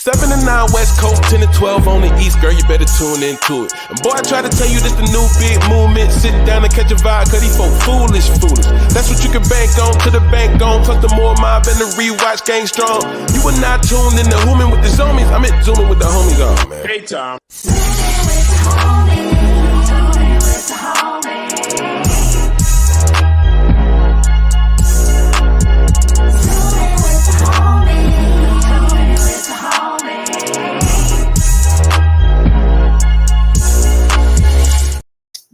7 to 9 West Coast, 10 to 12 on the East, girl, you better tune into it. And boy, I try to tell you this the new big movement. Sit down and catch a vibe, cause these folk foolish. That's what you can bank on, to the bank on. Plus the more mob and the rewatch gang strong. You were not tuned in to Zooming with the Zoomies. I'm at Zooming with the homies on, man. Hey, Tom.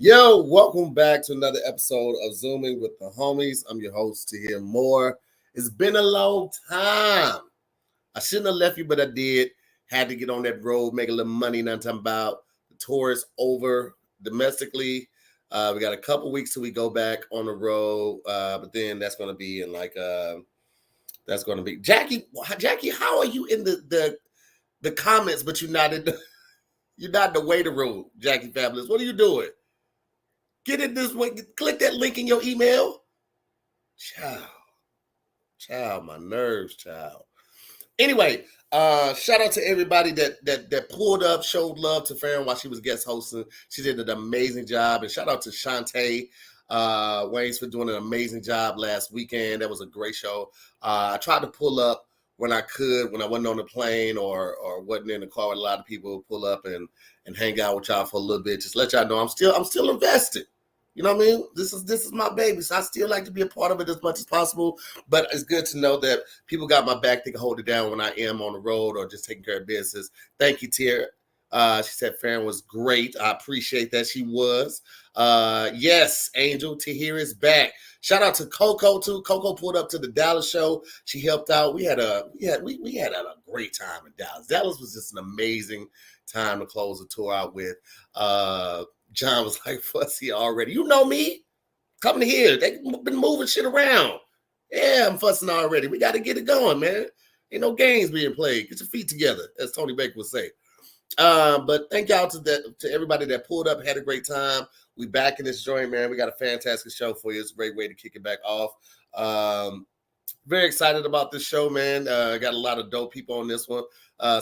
Yo, welcome back to another episode of Zooming with the Homies. I'm your host, Tahir Moore. It's been a long time. I shouldn't have left you, but I did. Had to get on that road, make a little money. Not talking about the tour is over domestically. We got a couple weeks till we go back on the road, but then that's going to be in that's going to be Jackie. How are you in the comments, but you're not in the waiting room, Jackie Fabulous? What are you doing? Get it this way. Click that link in your email. Child, my nerves, child. Anyway, shout out to everybody that pulled up, showed love to Farren while she was guest hosting. She did an amazing job. And shout out to Shantae Waynes for doing an amazing job last weekend. That was a great show. I tried to pull up when I could, when I wasn't on the plane or wasn't in the car with a lot of people, pull up and hang out with y'all for a little bit. Just let y'all know I'm still invested. You know what I mean? This is my baby, so I still like to be a part of it as much as possible. But it's good to know that people got my back. They can hold it down when I am on the road or just taking care of business. Thank you, Tier. She said Farren was great. I appreciate that. She was. Yes, Angel, TAHIR'S back. Shout out to Coco too. Coco pulled up to the Dallas show. She helped out. We had a great time in Dallas. Dallas was just an amazing time to close the tour out with. John was like, fussy already. You know me. Coming here. They've been moving shit around. Yeah, I'm fussing already. We got to get it going, man. Ain't no games being played. Get your feet together, as Tony Baker would say. But thank y'all to everybody that pulled up, had a great time. We back in this joint, man. We got a fantastic show for you. It's a great way to kick it back off. Very excited about this show, man. Got a lot of dope people on this one.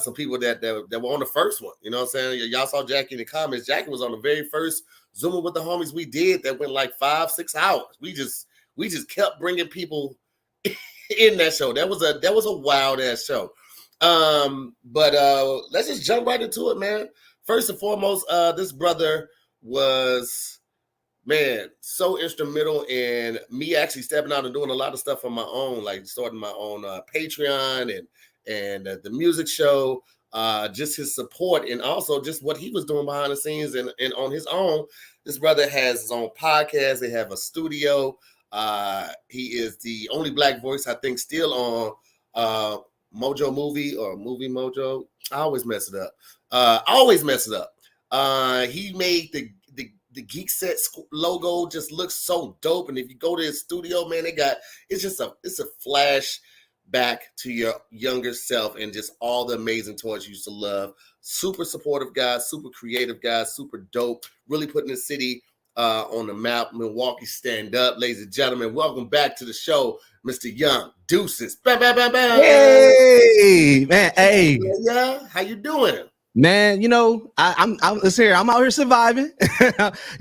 Some people that were on the first one. You know what I'm saying? Y'all saw Jackie in the comments. Jackie was on the very first Zooming with the Homies we did that went like 5-6 hours. We just kept bringing people in that show. That was a wild ass show. But let's just jump right into it, man. First and foremost, this brother was, man, so instrumental in me actually stepping out and doing a lot of stuff on my own, like starting my own Patreon and the music show, just his support and also just what he was doing behind the scenes and on his own. This brother has his own podcast. They have a studio. He is the only Black voice, I think, still on Mojo Movie or Movie Mojo. I always mess it up. He made the Geek Set logo just looks so dope. And if you go to his studio, man, it's a flash back to your younger self and just all the amazing toys you used to love. Super supportive guy, super creative guy, super dope. Really putting the city on the map. Milwaukee, stand up, ladies and gentlemen. Welcome back to the show, Mr. Young. Deuces. Bam, bam, bam, bam. Hey, man. Hey. Yeah. How you doing? Man, you know, I'm out here surviving.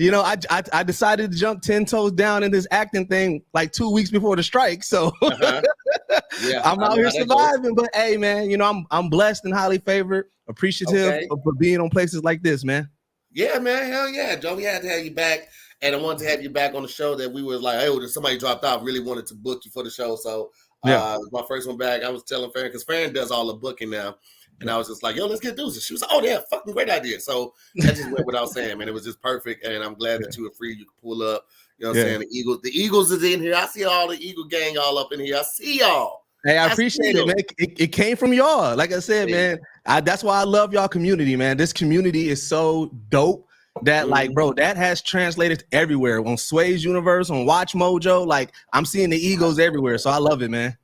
You know, I decided to jump 10 toes down in this acting thing like 2 weeks before the strike. So yeah, I'm out here surviving. But hey, man, you know, I'm blessed and highly favored, appreciative for being on places like this, man. Yeah, man. Hell yeah, Joe. We had to have you back. And I wanted to have you back on the show that we were like, hey, somebody dropped out, really wanted to book you for the show. So it was my first one back. I was telling Farren, because Farren does all the booking now. And I was just like, yo, let's get Deuces. She was like, oh, yeah, fucking great idea. So that just went without saying, man. It was just perfect. And I'm glad that you were free. You could pull up. You know what I'm saying? The Eagles is in here. I see all the Eagle gang all up in here. I see y'all. Hey, I appreciate it, man. It came from y'all. Like I said, man, that's why I love y'all community, man. This community is so dope that, like, bro, that has translated everywhere. On Sway's Universe, on Watch Mojo. Like, I'm seeing the Eagles everywhere. So I love it, man.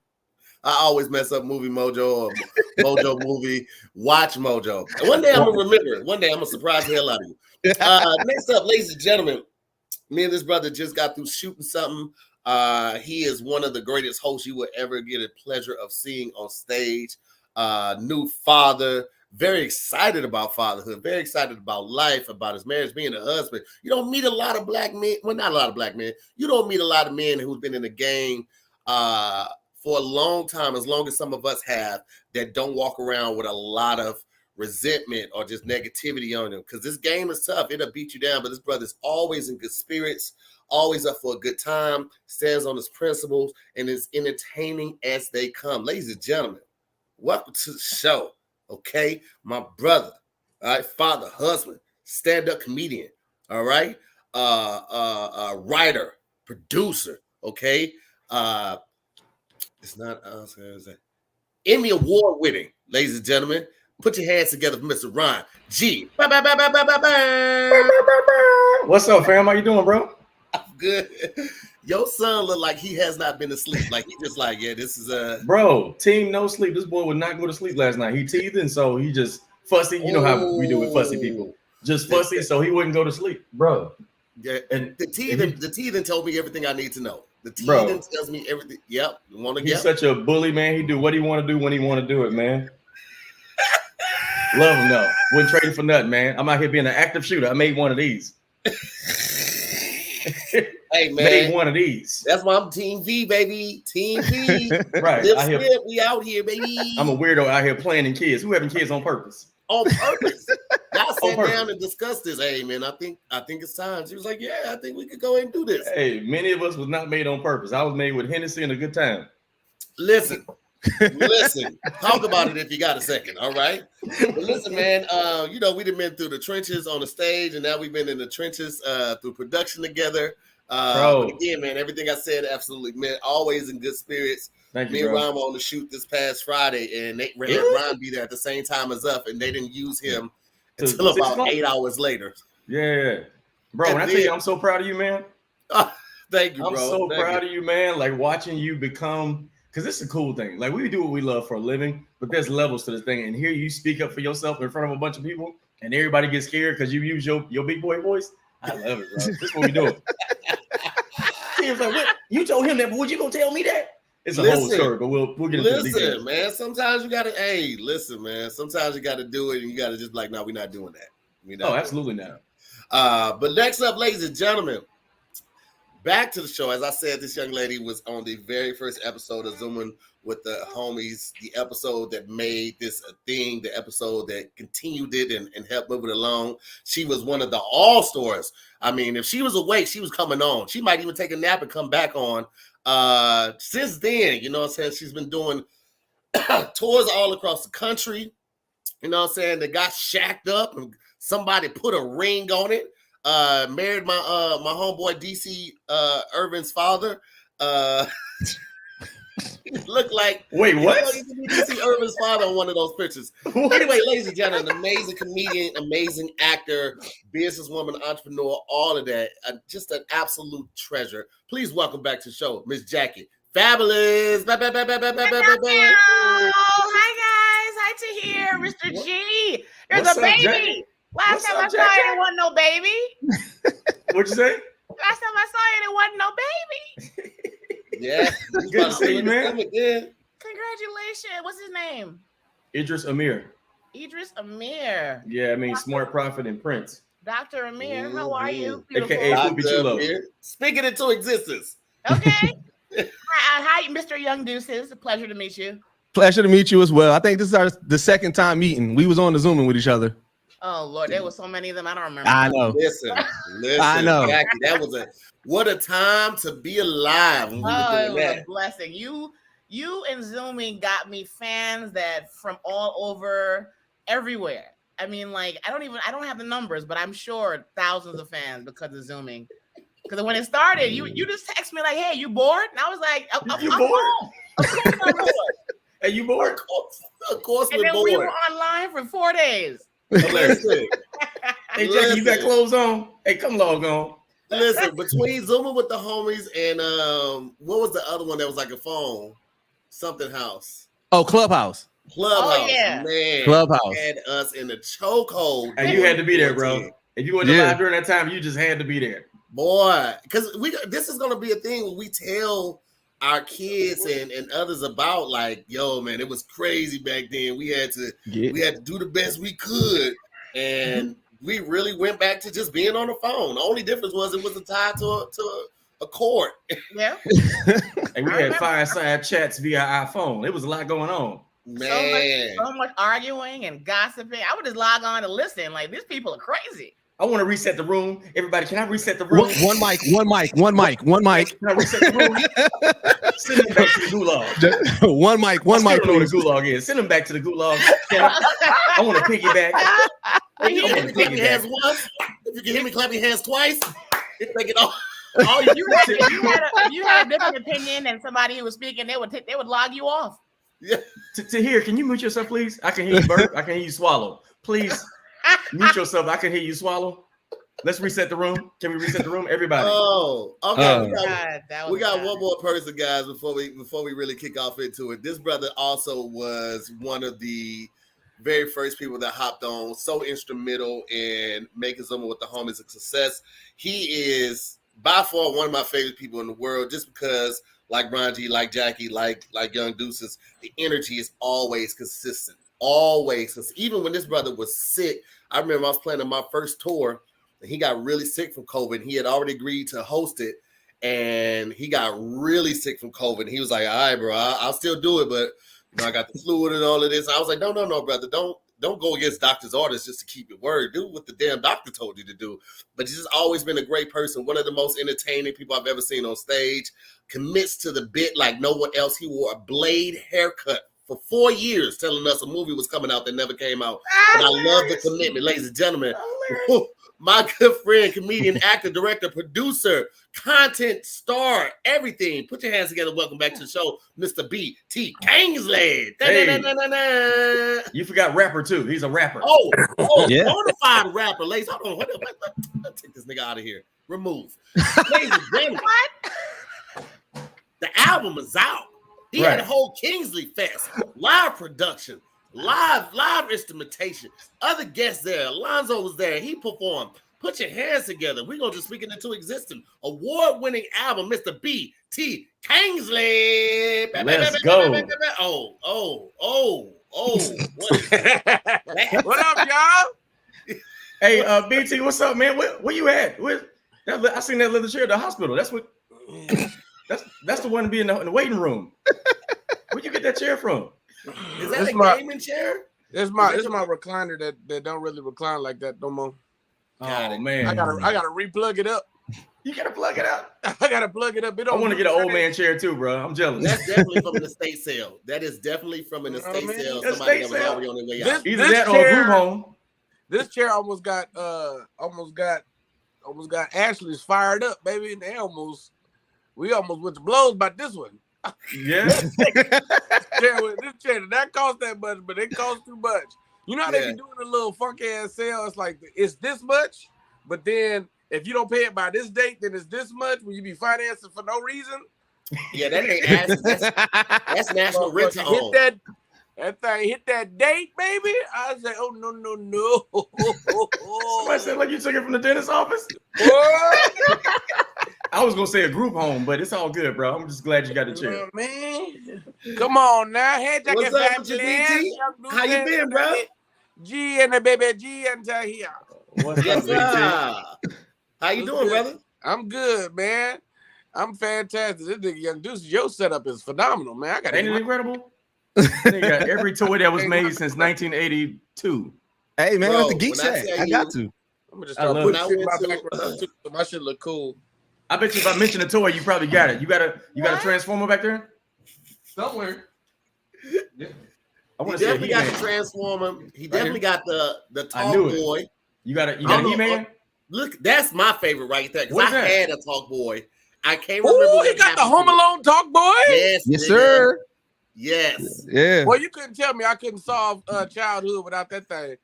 I always mess up Movie Mojo or Mojo Movie, Watch Mojo. And one day I'm going to remember it. One day I'm going to surprise the hell out of you. Next up, ladies and gentlemen, me and this brother just got through shooting something. He is one of the greatest hosts you will ever get a pleasure of seeing on stage. new father, very excited about fatherhood, very excited about life, about his marriage, being a husband. You don't meet a lot of black men. Well, not a lot of black men. You don't meet a lot of men who've been in the game for a long time, as long as some of us have, that don't walk around with a lot of resentment or just negativity on them. Because this game is tough. It'll beat you down. But this brother's always in good spirits, always up for a good time, stands on his principles, and is entertaining as they come. Ladies and gentlemen, welcome to the show. Okay, my brother, all right, father, husband, stand-up comedian, all right, writer, producer, okay, it's not Emmy Award winning, ladies and gentlemen. Put your hands together for Mr. Ron G. What's up, fam? How you doing, bro? I'm good. Your son look like he has not been asleep. Like he just like, yeah, this is bro, team no sleep. This boy would not go to sleep last night. He teething, so he just fussy. You know how we do with fussy people. Just fussy, so he wouldn't go to sleep, bro. Yeah, and the teething told me everything I need to know. The teething tells me everything. Yep. He's such a bully, man. He do what he want to do when he want to do it, man. Love him though. Wouldn't trade him for nothing, man. I'm out here being an active shooter. I made one of these. Hey man, made one of these. That's why I'm Team V, baby. Team V. Right. We out here, baby. I'm a weirdo out here planning kids. Who having kids on purpose? On purpose. I sat down and discussed this. Hey man, I think it's time. She was like, yeah, I think we could go ahead and do this. Hey, many of us was not made on purpose. I was made with Hennessy and a good time. Listen, talk about it if you got a second, all right? But listen, man, you know, we've been through the trenches on the stage, and now we've been in the trenches through production together. But again, man, everything I said absolutely meant. Always in good spirits. Thank you, Me and Ron were on the shoot this past Friday, and they had Ron be there at the same time as us, and they didn't use him until about 8 hours later. Yeah, bro. And when I tell you, I'm so proud of you, man. Thank you, bro. I'm so proud of you, man. Like watching you become. Because it's a cool thing. Like we do what we love for a living, but there's levels to this thing. And here you speak up for yourself in front of a bunch of people, and everybody gets scared because you use your big boy voice. I love it, bro. This is what we do. He was like, what? You told him that, but would you gonna tell me that? It's a whole story, but we'll get into the details. Listen, man. Sometimes you gotta. Hey, listen, man. Sometimes you gotta do it, and you gotta just be like, no, we're not doing that. Absolutely not. But next up, ladies and gentlemen. Back to the show. As I said, this young lady was on the very first episode of Zooming with the homies, the episode that made this a thing, the episode that continued it and helped move it along. She was one of the all-stars. I mean, if she was awake, she was coming on. She might even take a nap and come back on. Since then, you know what I'm saying, she's been doing tours all across the country. You know what I'm saying? They got shacked up and somebody put a ring on it. Married my homeboy DC Irvin's father. Looked like wait, what? DC Irvin's father on one of those pictures. Anyway, ladies and gentlemen, an amazing comedian, amazing actor, businesswoman, entrepreneur, all of that. Just an absolute treasure. Please welcome back to the show, Miss Jackie. Fabulous. Hi guys. Hi Tahir, Mr. G. There's a baby. Jackie? Last time I saw you, there wasn't no baby. What'd you say? Last time I saw you, there wasn't no baby. Yeah. Good to see you, man. Congratulations. What's his name? Idris Amir. Idris Amir. Yeah, I mean, Smart Prophet and Prince. Dr. Amir, how are you? AKA Poopy Chulo. Speak it into existence. Okay. Hi, Mr. Young Deuces. A pleasure to meet you. Pleasure to meet you as well. I think this is the second time meeting. We was on the Zooming with each other. Oh Lord, there was so many of them. I don't remember. I know. Listen. I know. Jackie, that was what a time to be alive. When we it was a blessing. You and Zooming got me fans that from all over, everywhere. I mean, like I don't have the numbers, but I'm sure thousands of fans because of Zooming. Because when it started, you just text me like, "Hey, you bored?" And I was like, "I'm bored. Of course I'm bored." Are you bored? Of course, and we're then bored. we were online for 4 days. Listen. Hey, Jackie, you got clothes on? Hey, come log on. Listen, between Zooming with the homies and what was the other one that was like a phone? Something house. Oh, Clubhouse. Oh, yeah. Man. Clubhouse. Had us in the chokehold. And you had to be there, bro. If you went live during that time, you just had to be there. Boy, because this is gonna be a thing when we tell our kids and others about like, yo, man, it was crazy back then. We had to do the best we could, and we really went back to just being on the phone. The only difference was it wasn't tied to a cord. Yeah. And we had fireside chats via iPhone. It was a lot going on. Man, so much arguing and gossiping. I would just log on to listen. Like, these people are crazy. I want to reset the room. Everybody, can I reset the room? One mic. Can I reset the room? Send them back to the gulag. One mic. I don't know what the gulag is. Send them back to the gulag. I want to piggyback. If you can clap your hands once, if you can hear me clap your hands twice, take it off. Oh, if you had a different opinion than somebody who was speaking, they would log you off. Yeah. Tahir, can you mute yourself, please? I can hear you burp. I can hear you swallow. Please mute yourself. I can hear you swallow. Let's reset the room. Can we reset the room, everybody? Oh, okay. We got bad. one more person, guys, before we really kick off into it. This brother also was one of the very first people that hopped on, so instrumental in making Zooming with the Homies a success. He is by far one of my favorite people in the world, just because, like Ron G, like Jackie, like Young Deuces, the energy is always consistent. Always. Even when this brother was sick, I remember I was planning my first tour, and he got really sick from COVID. He had already agreed to host it, and he got really sick from COVID. And he was like, all right, bro, I'll still do it, but I got the fluid and all of this. I was like, no, brother, don't go against doctor's orders just to keep your word. Do what the damn doctor told you to do. But he's just always been a great person, one of the most entertaining people I've ever seen on stage. Commits to the bit like no one else. He wore a blade haircut for 4 years, telling us a movie was coming out that never came out. But I love the commitment, ladies and gentlemen. My good friend, comedian, actor, director, producer, content star, everything. Put your hands together. Welcome back to the show, Mr. B.T. Kingsley. Hey. You forgot rapper, too. He's a rapper. Oh, Yeah. Bonafide rapper. Ladies, hold on. Let's take this nigga out of here. Remove. Ladies and gentlemen, the album is out. He had a whole Kingsley Fest, live production, live instrumentation. Other guests there. Alonzo was there. He performed. Put your hands together. We're going to just speak it into existence. Award-winning album, Mr. B.T. Kingsley. Let's go. What up, y'all? Hey, BT, what's up, man? Where you at? I seen that leather chair at the hospital. That's the one to be in the waiting room. Where'd you get that chair from? Is that a gaming chair? It's my recliner that don't really recline like that no more. Oh man, I gotta replug it up. You gotta plug it up. I gotta plug it up. I want to get an old man chair too, bro. I'm jealous. That's definitely from an estate sale. That is definitely from an estate sale. Somebody that was already on their way out. Either that or a group home. This chair almost got Ashley's fired up, baby. And we almost went to blows about this one. Yeah. This chair did not cost that much, but it cost too much. You know how they be doing a little funky ass sale? It's like it's this much, but then if you don't pay it by this date, then it's this much. Will you be financing for no reason? Yeah, that ain't asking. That's national rent to own. That thing hit that date, baby. I said, oh no. Somebody said like you took it from the dentist's office. I was gonna say a group home, but it's all good, bro. I'm just glad you got the chair. Man, come on now. What's up with your BT? How you been, bro? G and the baby G and Tahir. What's up, BT? How you doing, brother? I'm good, man. I'm fantastic. This nigga Young Deuces, your setup is phenomenal, man. Ain't it incredible? They got every toy that was made since 1982. Hey man, Bro, that's the geek set. I got to. I'm gonna just start putting shit in my background too. My shit look cool. I bet you if I mention a toy, you probably got it. You got a transformer back there? Somewhere. I want He to definitely got the transformer. He definitely got the Talk Boy. You got a He-Man? Look, that's my favorite right there. Because I had a Talk Boy. I can't remember. Oh, he got the Home Alone Talk Boy? Yes, sir. Yes. Yeah. Well, you couldn't tell me I couldn't solve childhood without that thing.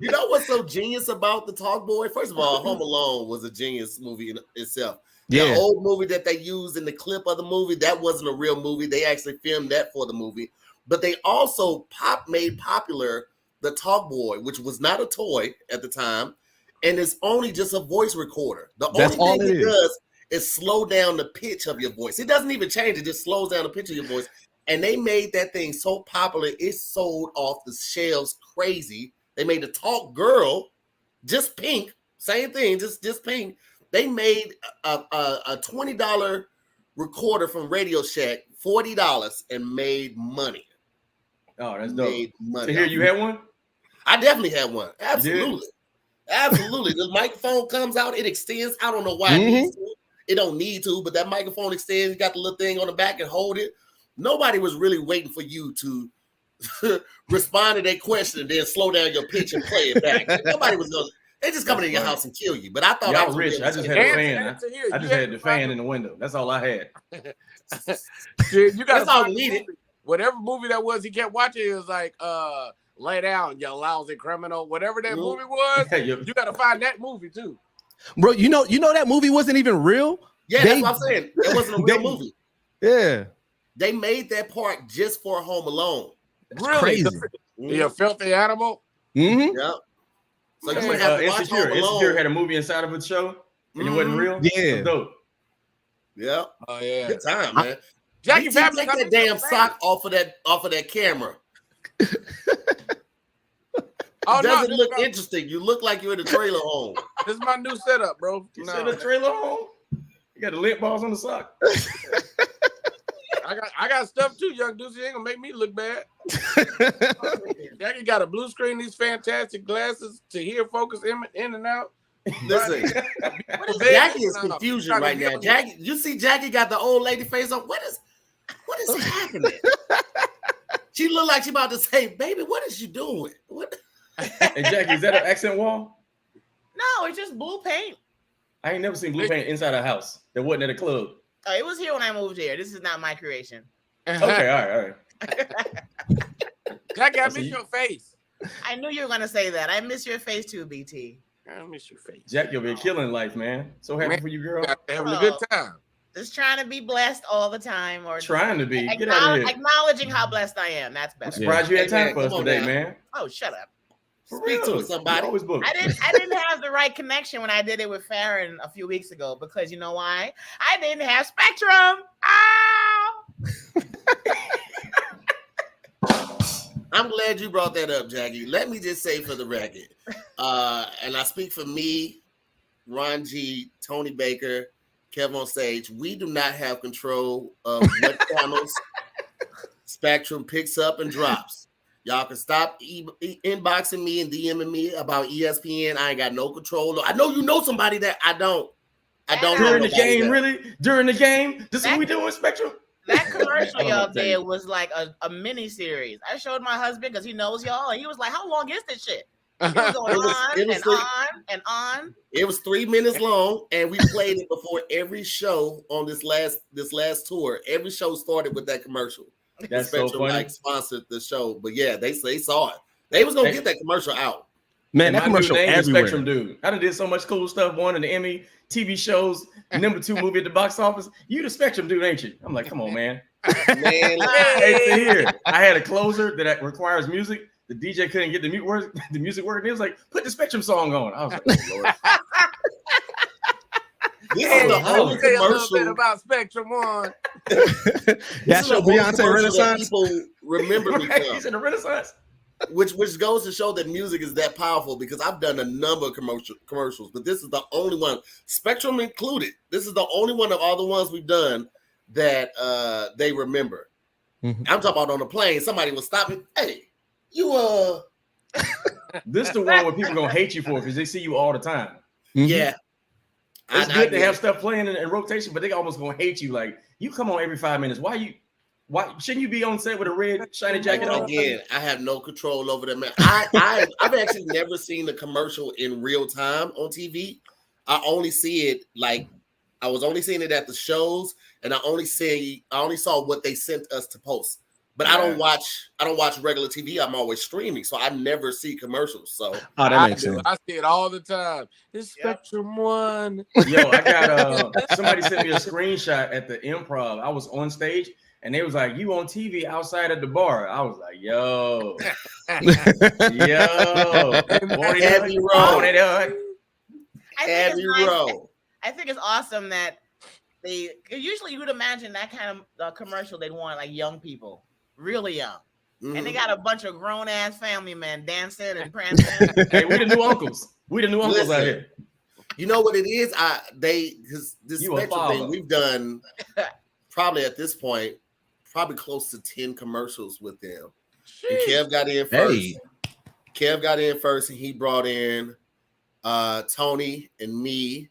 You know what's so genius about the Talk Boy? First of all, Home Alone was a genius movie in itself. The old movie that they used in the clip of the movie, that wasn't a real movie. They actually filmed that for the movie. But they also made popular the Talk Boy, which was not a toy at the time, and it's only just a voice recorder. The only thing it does is slow down the pitch of your voice. It doesn't even change. It just slows down the pitch of your voice. And they made that thing so popular, it sold off the shelves crazy. They made the Talk Girl, just pink, same thing, just pink. They made a $20 recorder from Radio Shack, $40, and made money. Oh, that's dope. Made money. To hear you had one? I definitely had one. Absolutely. Absolutely. The microphone comes out, it extends. I don't know why it needs to. It don't need to, but that microphone extends. You got the little thing on the back and hold it. Nobody was really waiting for you to respond to their question and then slow down your pitch and play it back. Nobody was going to. They just coming in your house and kill you. But I thought I was rich. I just had a fan. I just had the fan in the window. That's all I had. Dude, you got That's all we needed. Whatever movie that was, he kept watching. It was like, lay down, you lousy criminal. Whatever that movie was, you got to find that movie too. Bro, you know that movie wasn't even real. Yeah, that's what I'm saying. It wasn't a real movie. Yeah. They made that part just for Home Alone. Really? Crazy. You filthy animal. Mm-hmm. Yep. So you would have to watch Home Alone. Insecure had a movie inside of its show, and it wasn't real. Yeah. That's dope. Yep. Oh yeah. Good time, man. Jackie, take that damn sock off of that camera. Doesn't look interesting. You look like you're in a trailer home. This is my new setup, bro. You said a trailer home? You got the lint balls on the sock. I got stuff too, young Deuces. You ain't gonna make me look bad. Jackie got a blue screen, these fantastic glasses to hear focus in and out. Listen, Jackie is confusion right now. Jackie, you see Jackie got the old lady face on. What is happening? She look like she about to say, baby, what is you doing? What? Hey, Jackie, is that an accent wall? No, it's just blue paint. I ain't never seen blue paint inside a house that wasn't at a club. Oh, it was here when I moved here. This is not my creation. Okay, all right. Jackie, I miss your face. I knew you were gonna say that. I miss your face too, BT. I miss your face. Jackie, you'll be killing life, man. So happy for you, girl. Having a good time. Just trying to be blessed all the time, or trying to be. Get out of here. Acknowledging how blessed I am. That's better. I'm surprised you had time for us today, man. Oh, shut up. Speak to somebody. Always booked. I didn't have the right connection when I did it with Farren a few weeks ago, because you know why? I didn't have Spectrum. I'm glad you brought that up, Jackie. Let me just say for the record, and I speak for me, Ron G, Tony Baker, Kev on stage, we do not have control of what channels Spectrum picks up and drops. Y'all can stop inboxing me and DMing me about ESPN. I ain't got no control. I know you know somebody that I don't. During the game, really? During the game? This is what we do with Spectrum? That commercial y'all did was like a mini series. I showed my husband because he knows y'all, and he was like, "How long is this shit?" It was going on and on. It was 3 minutes long, and we played it before every show on this last tour. Every show started with that commercial. That's Spectrum, so funny. like, sponsored the show, but yeah, they saw it. They was gonna get that commercial out. Man, that commercial everywhere. Spectrum dude. I done did so much cool stuff. Won in the Emmy, TV shows, #2 movie at the box office. You the Spectrum dude, ain't you? I'm like, come on, man. Man, hey, here. I had a closer that requires music. The DJ couldn't get the music working. He was like, put the Spectrum song on. I was like, oh, Lord. This is the only commercial about Spectrum One. That's your Beyonce Renaissance. People remember me from. He's in the Renaissance. Which goes to show that music is that powerful, because I've done a number of commercials, but this is the only one, Spectrum included. This is the only one of all the ones we've done that they remember. Mm-hmm. I'm talking about on the plane. Somebody will stop me. Hey, you This is the one where people gonna hate you for because they see you all the time. Mm-hmm. Yeah. It's good to have stuff playing in rotation, but they almost gonna hate you. Like, you come on every 5 minutes. Why shouldn't you be on set with a red shiny jacket on? Again, I have no control over that, man. I've actually never seen the commercial in real time on TV. I only see it I was only seeing it at the shows, and I only saw what they sent us to post. But I don't watch regular TV. I'm always streaming, so I never see commercials. So that makes sense. I see it all the time. It's Spectrum One. Yo, I got somebody sent me a screenshot at the Improv. I was on stage, and they was like, "You on TV outside at the bar?" I was like, "Yo, heavy roll, I think it's awesome that usually you would imagine that kind of commercial they'd want like young people, really young. And they got a bunch of grown ass family men dancing and prancing. Hey, we the new uncles. We the new uncles out here. You know what it is? This Spectrum thing we've done probably at this point, probably close to 10 commercials with them. And Kev got in first. Hey. Kev got in first, and he brought in Tony and me.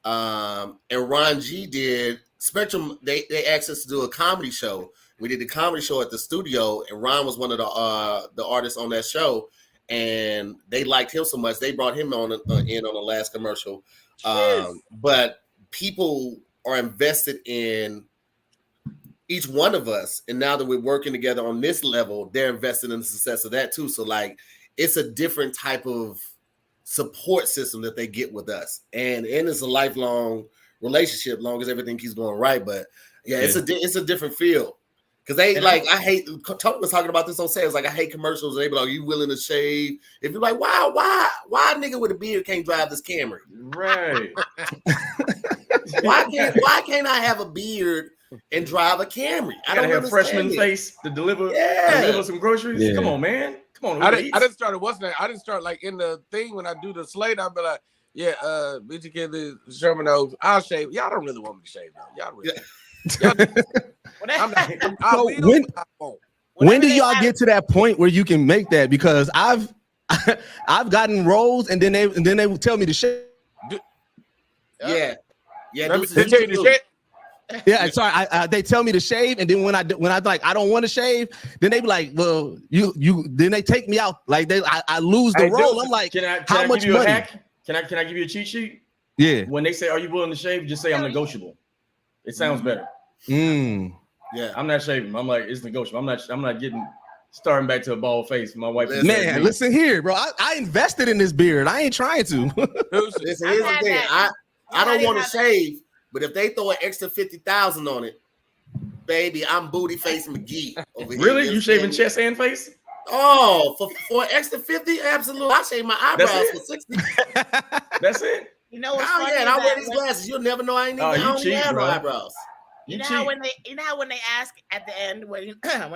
And Ron G did Spectrum. They asked us to do a comedy show. We did the comedy show at the studio, and Ron was one of the artists on that show. And they liked him so much, they brought him on in on the last commercial. But people are invested in each one of us, and now that we're working together on this level, they're invested in the success of that too. So like, it's a different type of support system that they get with us, and it's a lifelong relationship, long as everything keeps going right. But yeah. it's a different feel. Because they like, I hate, Tony was talking about this on sales. Like, I hate commercials. They be like, you willing to shave? If you're like, why a nigga with a beard can't drive this Camry? Right. why can't I have a beard and drive a Camry? I don't have freshman face to deliver some groceries. Yeah. Come on, man. Come on. I didn't start I didn't start like in the thing when I do the slate. I'll be like, BTS Sherman Oaks, I'll shave. Y'all don't really want me to shave though. Y'all really. When do y'all get to that point where you can make that? Because I've gotten roles and then they will tell me to shave. Yeah. They tell you to shave. Yeah, sorry. They tell me to shave, and then when I like I don't want to shave, then they be like, well, you then they take me out. Like I lose the role. I'm like, can I how much give you money? A hack? Can I give you a cheat sheet? Yeah. When they say, are you willing to shave? Just say I'm negotiable. It sounds better. Yeah, I'm not shaving. I'm like, it's negotiable. I'm not starting back to a bald face. My wife. Man, listen here, bro. I invested in this beard. I ain't trying to. Listen, here's the thing. I don't want to shave, but if they throw an extra 50,000 on it, baby, I'm booty face McGee over here. Really? You shaving chest and face? Oh, for an extra 50, absolutely. I shave my eyebrows for 60. That's it. You know what's funny? And I wear these glasses. You'll never know I ain't even have no eyebrows. You know how when they ask at the end when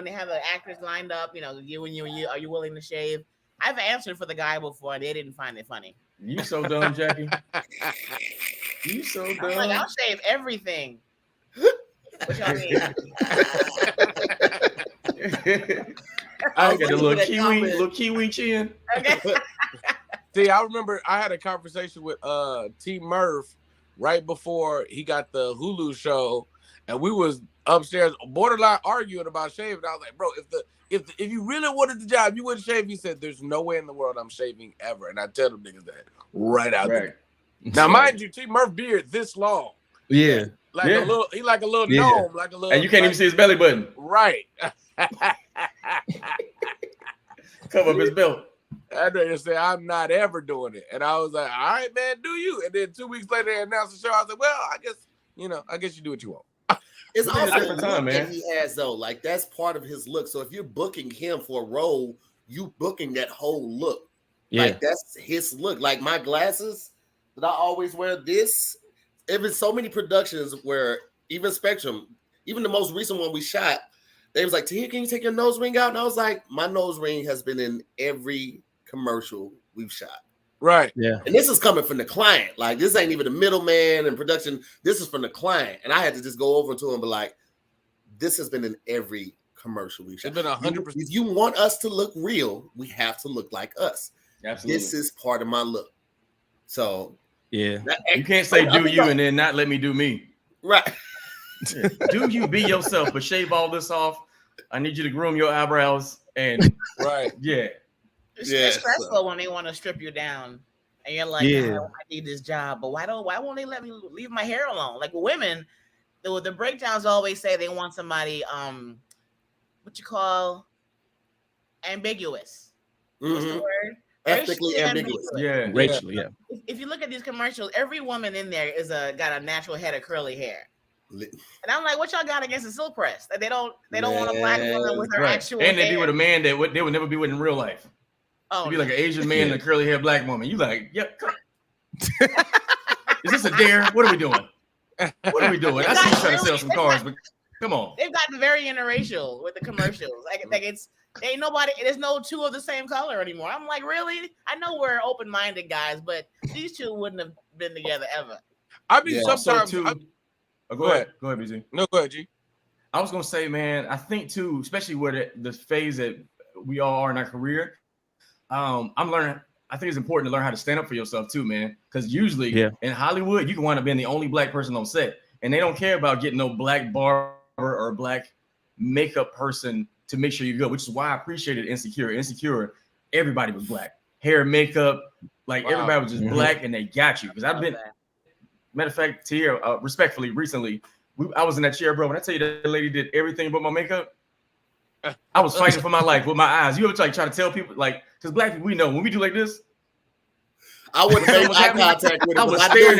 they have the actors lined up, you, are you willing to shave? I've answered for the guy before, and they didn't find it funny. You so dumb, Jackie. You so dumb. I'm like, I'll shave everything. What y'all mean? I got a little kiwi chin. Okay. See, I remember I had a conversation with T Murph right before he got the Hulu show, and we was upstairs borderline arguing about shaving. I was like, bro, if you really wanted the job, you wouldn't shave. He said, there's no way in the world I'm shaving ever. And I tell them niggas that right out there. Now, mind you, T Murph beard this long. Yeah. A little gnome, like a little. And you can't even see his belly button. Right. Cover up his belt. I just said, I'm not ever doing it. And I was like, all right, man, do you? And then 2 weeks later, they announced the show. I was like, well, I guess you do what you want. It's also a different time, man. That he has, though. Like, that's part of his look. So if you're booking him for a role, you booking that whole look. Yeah. Like, that's his look. Like, my glasses that I always wear, there's been so many productions where even Spectrum, even the most recent one we shot, they was like, Tahir, can you take your nose ring out? And I was like, my nose ring has been in every commercial we've shot. Right. Yeah. And this is coming from the client. Like, this ain't even the middleman in production. This is from the client. And I had to just go over to him and be like, this has been in every commercial we've shot. It's been 100%. If you want us to look real, we have to look like us. Absolutely. This is part of my look. So yeah. You can't say do you and then not let me do me. Right. Do you be yourself, but shave all this off. I need you to groom your eyebrows and right. Yeah. It's stressful when they want to strip you down, and you're like, oh, I need this job, but why won't they let me leave my hair alone? Like with women, the breakdowns always say they want somebody what you call ambiguous. What's the word? Ethically ambiguous. Yeah, racially. Yeah. If you look at these commercials, every woman in there got a natural head of curly hair. And I'm like, what y'all got against a silk press? They don't want a black woman with her actual and they hair. be with a man that they would never be with in real life. Oh, be like an Asian man and a curly haired black woman. You like, yep. Is this a dare? What are we doing? What are we doing? I see you trying to sell some cars, but come on. They've gotten very interracial with the commercials. Like it's ain't nobody. There's no two of the same color anymore. I'm like, really? I know we're open-minded guys, but these two wouldn't have been together ever. I mean, sometimes. Go ahead, BG. No, go ahead, G. I was gonna say, man, I think too, especially where the phase that we all are in our career. I'm learning. I think it's important to learn how to stand up for yourself too, man. Because usually in Hollywood, you can wind up being the only black person on set, and they don't care about getting no black barber or black makeup person to make sure you're good. Which is why I appreciated Insecure. Insecure, everybody was black, hair, makeup, like everybody was just black, and they got you. Because I've been, matter of fact, Tahir, respectfully, recently, I was in that chair, bro. When I tell you that lady did everything but my makeup, I was fighting for my life with my eyes. You ever try to tell people, like, because black people, we know when we do like this, I wouldn't make eye contact with her. I was staring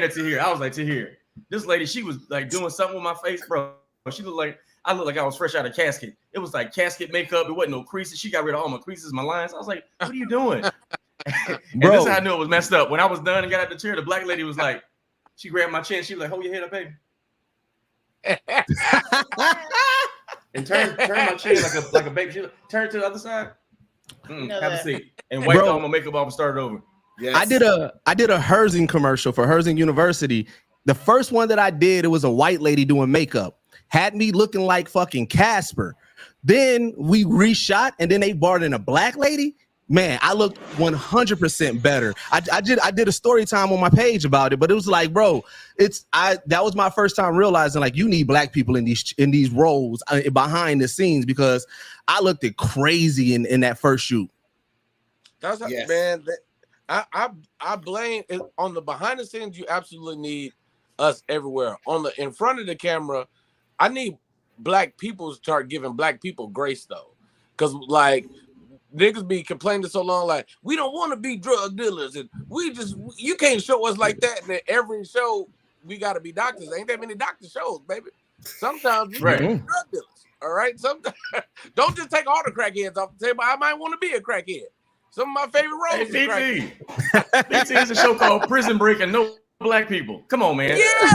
at Tahir. I was like, Tahir, this lady, she was like doing something with my face, bro. She looked like I was fresh out of casket. It was like casket makeup. It wasn't no creases. She got rid of all my creases, my lines. I was like, what are you doing? And this is how I knew it was messed up. When I was done and got out the chair, the black lady was like, she grabbed my chin. She was like, hold your head up, baby. And turn my chin like a baby. She turn to the other side. Have a seat. And wiped all my makeup off and started over. Yes. I did a Herzing commercial for Herzing University. The first one that I did, it was a white lady doing makeup. Had me looking like fucking Casper. Then we reshot, and then they brought in a black lady. Man, I looked 100% better. I did a story time on my page about it, but it was like, bro, that was my first time realizing like you need black people in these roles behind the scenes, because I looked at crazy in that first shoot. That's man. I blame it on the behind the scenes. You absolutely need us everywhere. In front of the camera, I need black people to start giving black people grace though, because like. Niggas be complaining so long, like we don't want to be drug dealers, and you can't show us like that. And then every show we got to be doctors. Ain't that many doctor shows, baby? Sometimes we be drug dealers. All right, sometimes don't just take all the crackheads off the table. I might want to be a crackhead. Some of my favorite roles. Hey, BT is a show called Prison Break, and no black people. Come on, man. Yeah.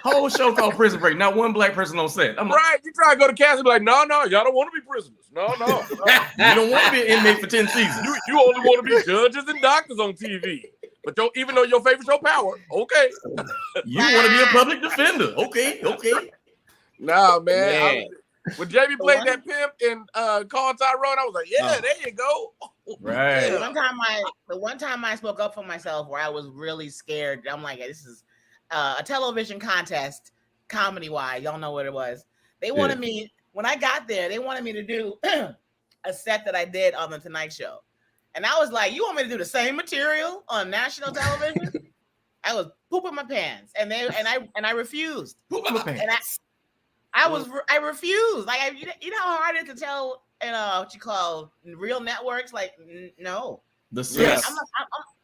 Whole show called Prison Break. Not one black person on set. Right. You try to go to cast and be like, no, y'all don't want to be prisoners. No. You don't want to be an inmate for 10 seasons. You only want to be judges and doctors on TV. But even though your favorite show Power, okay. You want to be a public defender. Okay. Nah, man. When Jamie played that pimp in Call Tyrone, I was like, there you go. Right. The one time I spoke up for myself where I was really scared. I'm like, this is a television contest, comedy-wise. Y'all know what it was. They wanted me, when I got there, they wanted me to do a set that I did on the Tonight Show. And I was like, you want me to do the same material on national television? I was pooping my pants. And I refused. Pooping my pants. And I refused. Like, you know how hard it is to tell in what you call real networks? Like, no.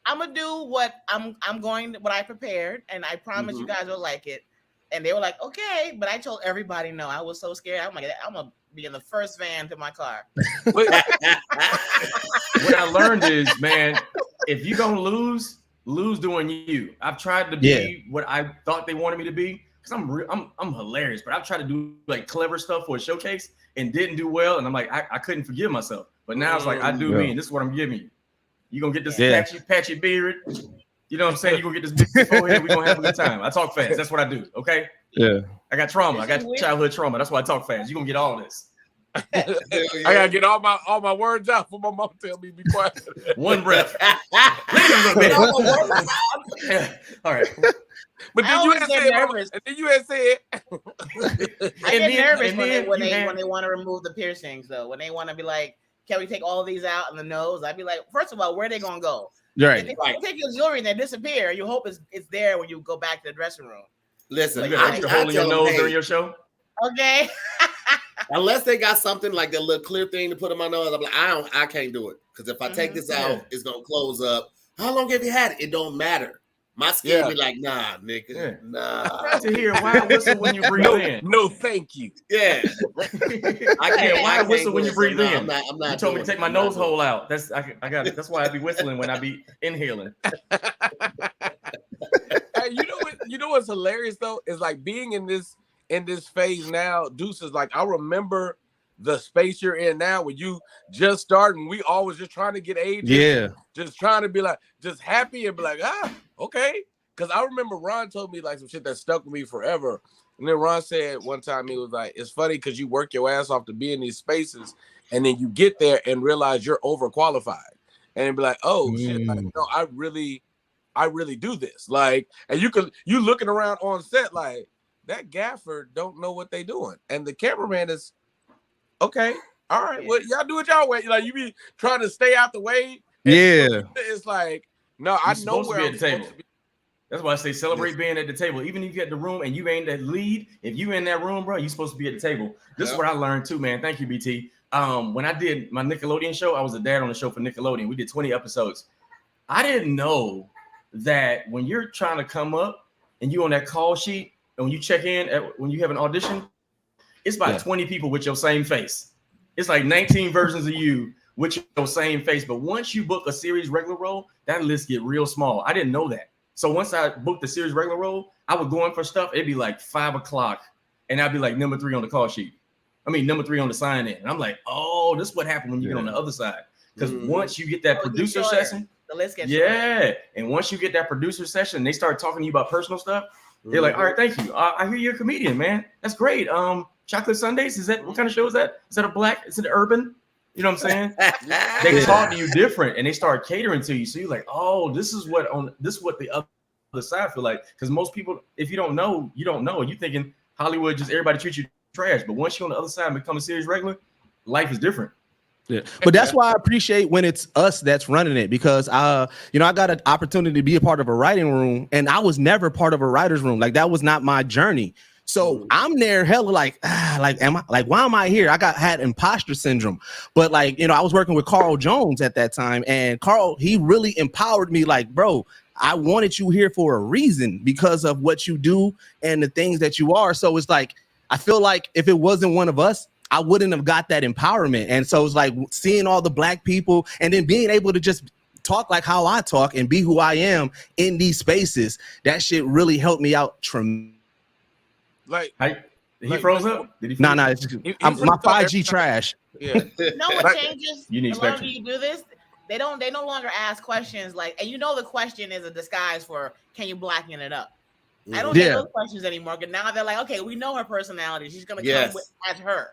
I'm gonna do what I prepared, and I promise you guys will like it. And they were like, okay, but I told everybody no. I was so scared. I'm like, I'm gonna be in the first van to my car. What I learned is, man, if you're gonna lose doing you. I've tried to be what I thought they wanted me to be, because I'm hilarious, but I've tried to do like clever stuff for a showcase and didn't do well, and I'm like, I couldn't forgive myself. But now it's like I do me, and this is what I'm giving you. You're gonna get this patchy beard. You know what I'm saying? You're gonna get this big forehead. We're gonna have a good time. I talk fast. That's what I do. Okay. Yeah. I got trauma. I got childhood trauma. That's why I talk fast. You're gonna get all this. I gotta get all my words out for my mom to tell me to be quiet. One breath. All right. But then you had said, I get nervous when they want to remove the piercings, though. When they want to be like, can we take all of these out in the nose? I'd be like, first of all, where are they gonna go? Right. If they take your jewelry and they disappear, you hope it's there when you go back to the dressing room. Listen, you're holding your nose during your show. Okay. Unless they got something like that little clear thing to put in my nose, I'm like, I can't do it, because if I take this out, it's gonna close up. How long have you had it? It don't matter. My skin be like, nah, nigga, nah. To hear why whistle when you breathe in. No, thank you. Yeah, I can't. Why whistle when you breathe in? I'm not. You told me to take my nose hole out. I got it. That's why I be whistling when I be inhaling. You know what's hilarious though is like being in this phase now. Deuces, like I remember the space you're in now when you just started. And we always just trying to get agents. Yeah. Just trying to be like just happy and be like, okay. Because I remember Ron told me like some shit that stuck with me forever. And then Ron said one time, he was like, it's funny because you work your ass off to be in these spaces and then you get there and realize you're overqualified. And be like, oh shit, like, no, I really do this. Like, and you looking around on set like that gaffer don't know what they doing. And the cameraman is okay, all right, well, y'all do it y'all way. Like you be trying to stay out the way. Yeah. It's like, no, I know where I'm supposed to be. That's why I say celebrate being at the table. Even if you get the room and you ain't the lead, if you in that room, bro, you supposed to be at the table. This is what I learned too, man. Thank you, BT. When I did my Nickelodeon show, I was a dad on the show for Nickelodeon. We did 20 episodes. I didn't know that when you're trying to come up and you on that call sheet and when you check in when you have an audition, it's about 20 people with your same face. It's like 19 versions of you with your same face. But once you book a series regular role, that list get real small. I didn't know that. So once I booked the series regular role, I would go in for stuff. It'd be like 5 o'clock, and I'd be like number 3 on the call sheet. I mean, number 3 on the sign in. And I'm like, oh, this is what happened when you get on the other side. Because once you get that producer session, the list gets shorter. And once you get that producer session, they start talking to you about personal stuff. They're like, all right, thank you. I hear you're a comedian, man. That's great. Chocolate Sundays, is that what kind of show is that? Is that a black? Is it urban? You know what I'm saying? They talk to you different, and they start catering to you. So you're like, oh, this is what the other side feel like. Because most people, if you don't know, you don't know. You thinking Hollywood just everybody treats you trash. But once you're on the other side and become a series regular, life is different. Yeah, but that's why I appreciate when it's us that's running it, because I got an opportunity to be a part of a writing room, and I was never part of a writer's room. Like that was not my journey. So I'm there hella like why am I here? I had imposter syndrome. But like, I was working with Carl Jones at that time, and Carl, he really empowered me. Like, bro, I wanted you here for a reason because of what you do and the things that you are. So it's like, I feel like if it wasn't one of us, I wouldn't have got that empowerment. And so it's like seeing all the black people and then being able to just talk like how I talk and be who I am in these spaces. That shit really helped me out tremendously. He froze up? Did he freeze? No, my 5G trash. Yeah. You know what changes? You need the longer you do this, they no longer ask questions like, and the question is a disguise for can you blacken it up? I don't get those questions anymore. Because now they're like, okay, we know her personality. She's gonna come as her.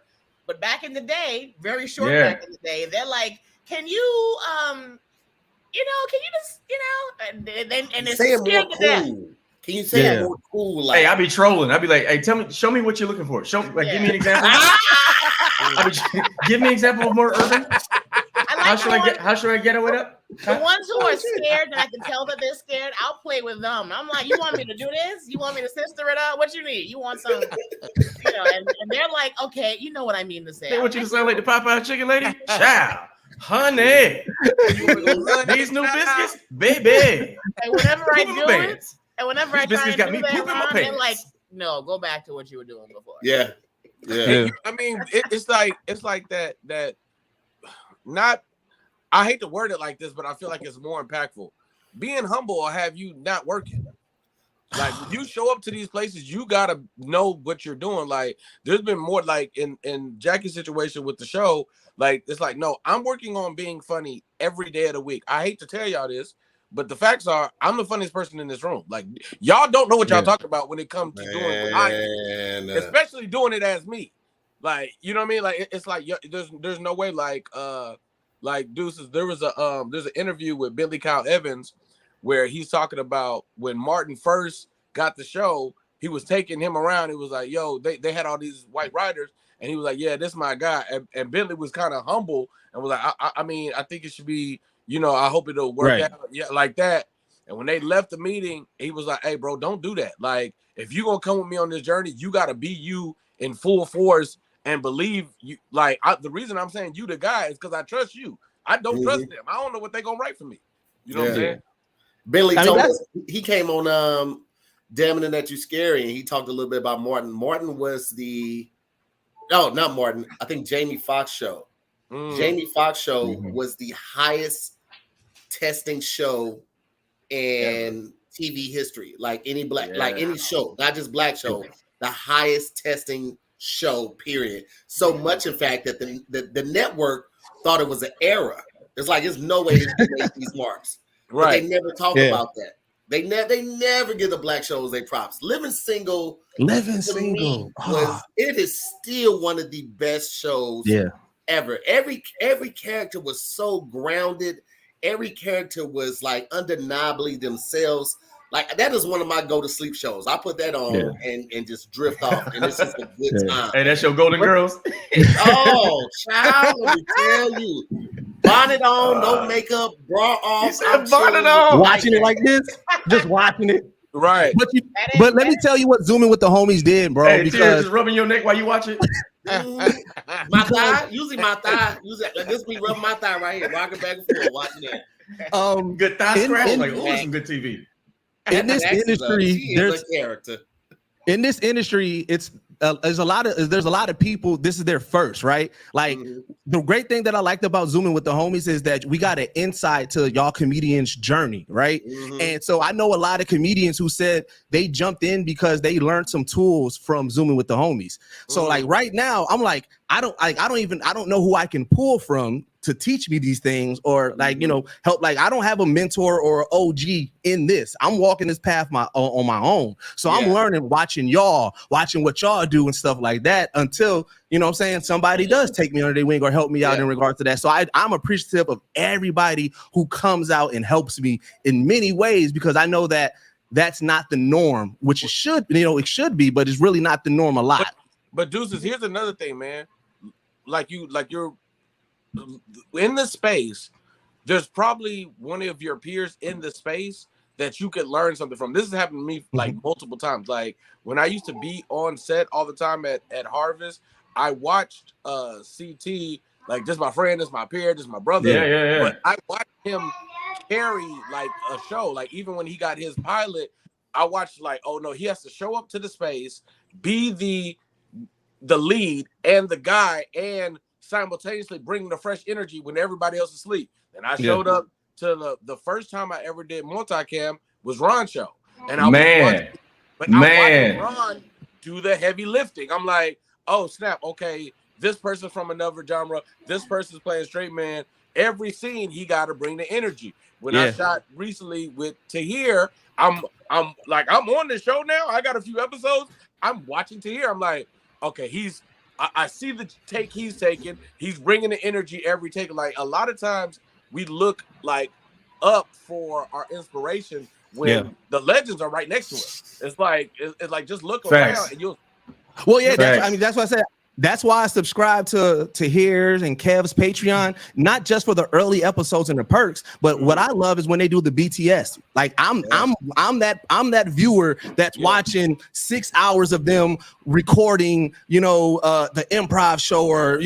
But back in the day, very short back in the day, they're like, can you can you just, and it's say it more cool. Can you say it more cool? Like, hey, I be trolling. I be like, hey, show me what you're looking for. Give me an example. Give me an example of more urban. How should I get it up? The ones who are scared and I can tell that they're scared, I'll play with them. I'm like, you want me to do this? You want me to sister it up? What you need? You want some, and they're like, okay, you know what I mean to say. They want you to sound like the Popeye chicken lady? Child, honey, these new biscuits, baby. And whenever I do it, and whenever I try to do that, they're like, no, go back to what you were doing before. Yeah. I mean, it's like that. Not, I hate to word it like this, but I feel like it's more impactful. Being humble will have you not working. Like when you show up to these places, you gotta know what you're doing. Like there's been more like in Jackie's situation with the show. Like it's like, no, I'm working on being funny every day of the week. I hate to tell y'all this, but the facts are I'm the funniest person in this room. Like y'all don't know what y'all talk about when it comes to doing what I am, especially doing it as me. Like, you know what I mean? Like it's like there's no way like Deuces. There's an interview with Billy Kyle Evans where he's talking about when Martin first got the show, he was taking him around. He was like, yo, they had all these white writers, and he was like, yeah, this is my guy. And Billy was kind of humble and was like, I mean, I think it should be, I hope it'll work out. Yeah, like that. And when they left the meeting, he was like, hey, bro, don't do that. Like, if you're gonna come with me on this journey, you gotta be you in full force. And believe you, like the reason I'm saying you the guy is because I trust you. I don't trust them. I don't know what they're gonna write for me. You know what I'm saying? Billy told us he came on Damn Internet You Scary, and he talked a little bit about Martin. Martin was not Martin. I think Jamie Foxx show. Jamie Foxx show was the highest testing show in TV history, like any show, not just black show, the highest testing show, period. So much, in fact, that the network thought it was an error. It's like, there's no way they can make these marks. But Right. they never talk about that. They never give the black shows their props. Living Single was, it is still one of the best shows ever. Every character was so grounded. Every character was like undeniably themselves. Like, that is one of my go to sleep shows. I put that on and just drift off, and it's just a good time. Hey, that's your Golden Girls. Oh, child, let me tell you. Bonnet on, no makeup, bra off. Bonnet on. Watching it like this, just watching it. Right. But let me tell you what Zooming with the Homies did, bro. Hey, because just rubbing your neck while you watch it. My thigh, usually like this, we rub my thigh right here, rocking back and forth, watching that. Good thigh scratch, like, oh, some good TV. In this industry, there's a character. In this industry, there's a lot of people. This is their first, right? Like, the great thing that I liked about Zooming with the Homies is that we got an insight to y'all comedians' journey, right? And so I know a lot of comedians who said they jumped in because they learned some tools from Zooming with the Homies. So like right now, I'm like, I don't know who I can pull from to teach me these things, or like, help. Like, I don't have a mentor or OG in this. I'm walking this path on my own. So I'm learning, watching what y'all do and stuff like that, until, you know what I'm saying, somebody does take me under their wing or help me out in regard to that. So I'm appreciative of everybody who comes out and helps me in many ways, because I know that that's not the norm, which it should be, but it's really not the norm a lot. But Deuces, here's another thing, man. Like you're in the space, there's probably one of your peers in the space that you could learn something from. This has happened to me like multiple times. Like, when I used to be on set all the time at Harvest, I watched CT, like, just my friend, just my peer, just my brother. Yeah. But I watched him carry like a show. Like, even when he got his pilot, I watched like, oh no, he has to show up to the space, be the lead and the guy, and simultaneously bringing the fresh energy when everybody else is asleep. And I showed up to the first time I ever did multicam was Ron's show. And I was watching Ron do the heavy lifting. I'm like, oh snap, okay, this person's from another genre, this person's playing straight man. Every scene he got to bring the energy. When I shot recently with Tahir, I'm on the show now. I got a few episodes. I'm watching Tahir. I'm like, okay, I see the take he's taking. He's bringing the energy every take. Like, a lot of times we look like up for our inspiration when the legends are right next to us. It's like just look around and you'll. Well, yeah, that's what I said. That's why I subscribe to Tahir's and Kev's Patreon, not just for the early episodes and the perks, but what I love is when they do the BTS. Like, I'm that viewer that's watching 6 hours of them recording, the improv show or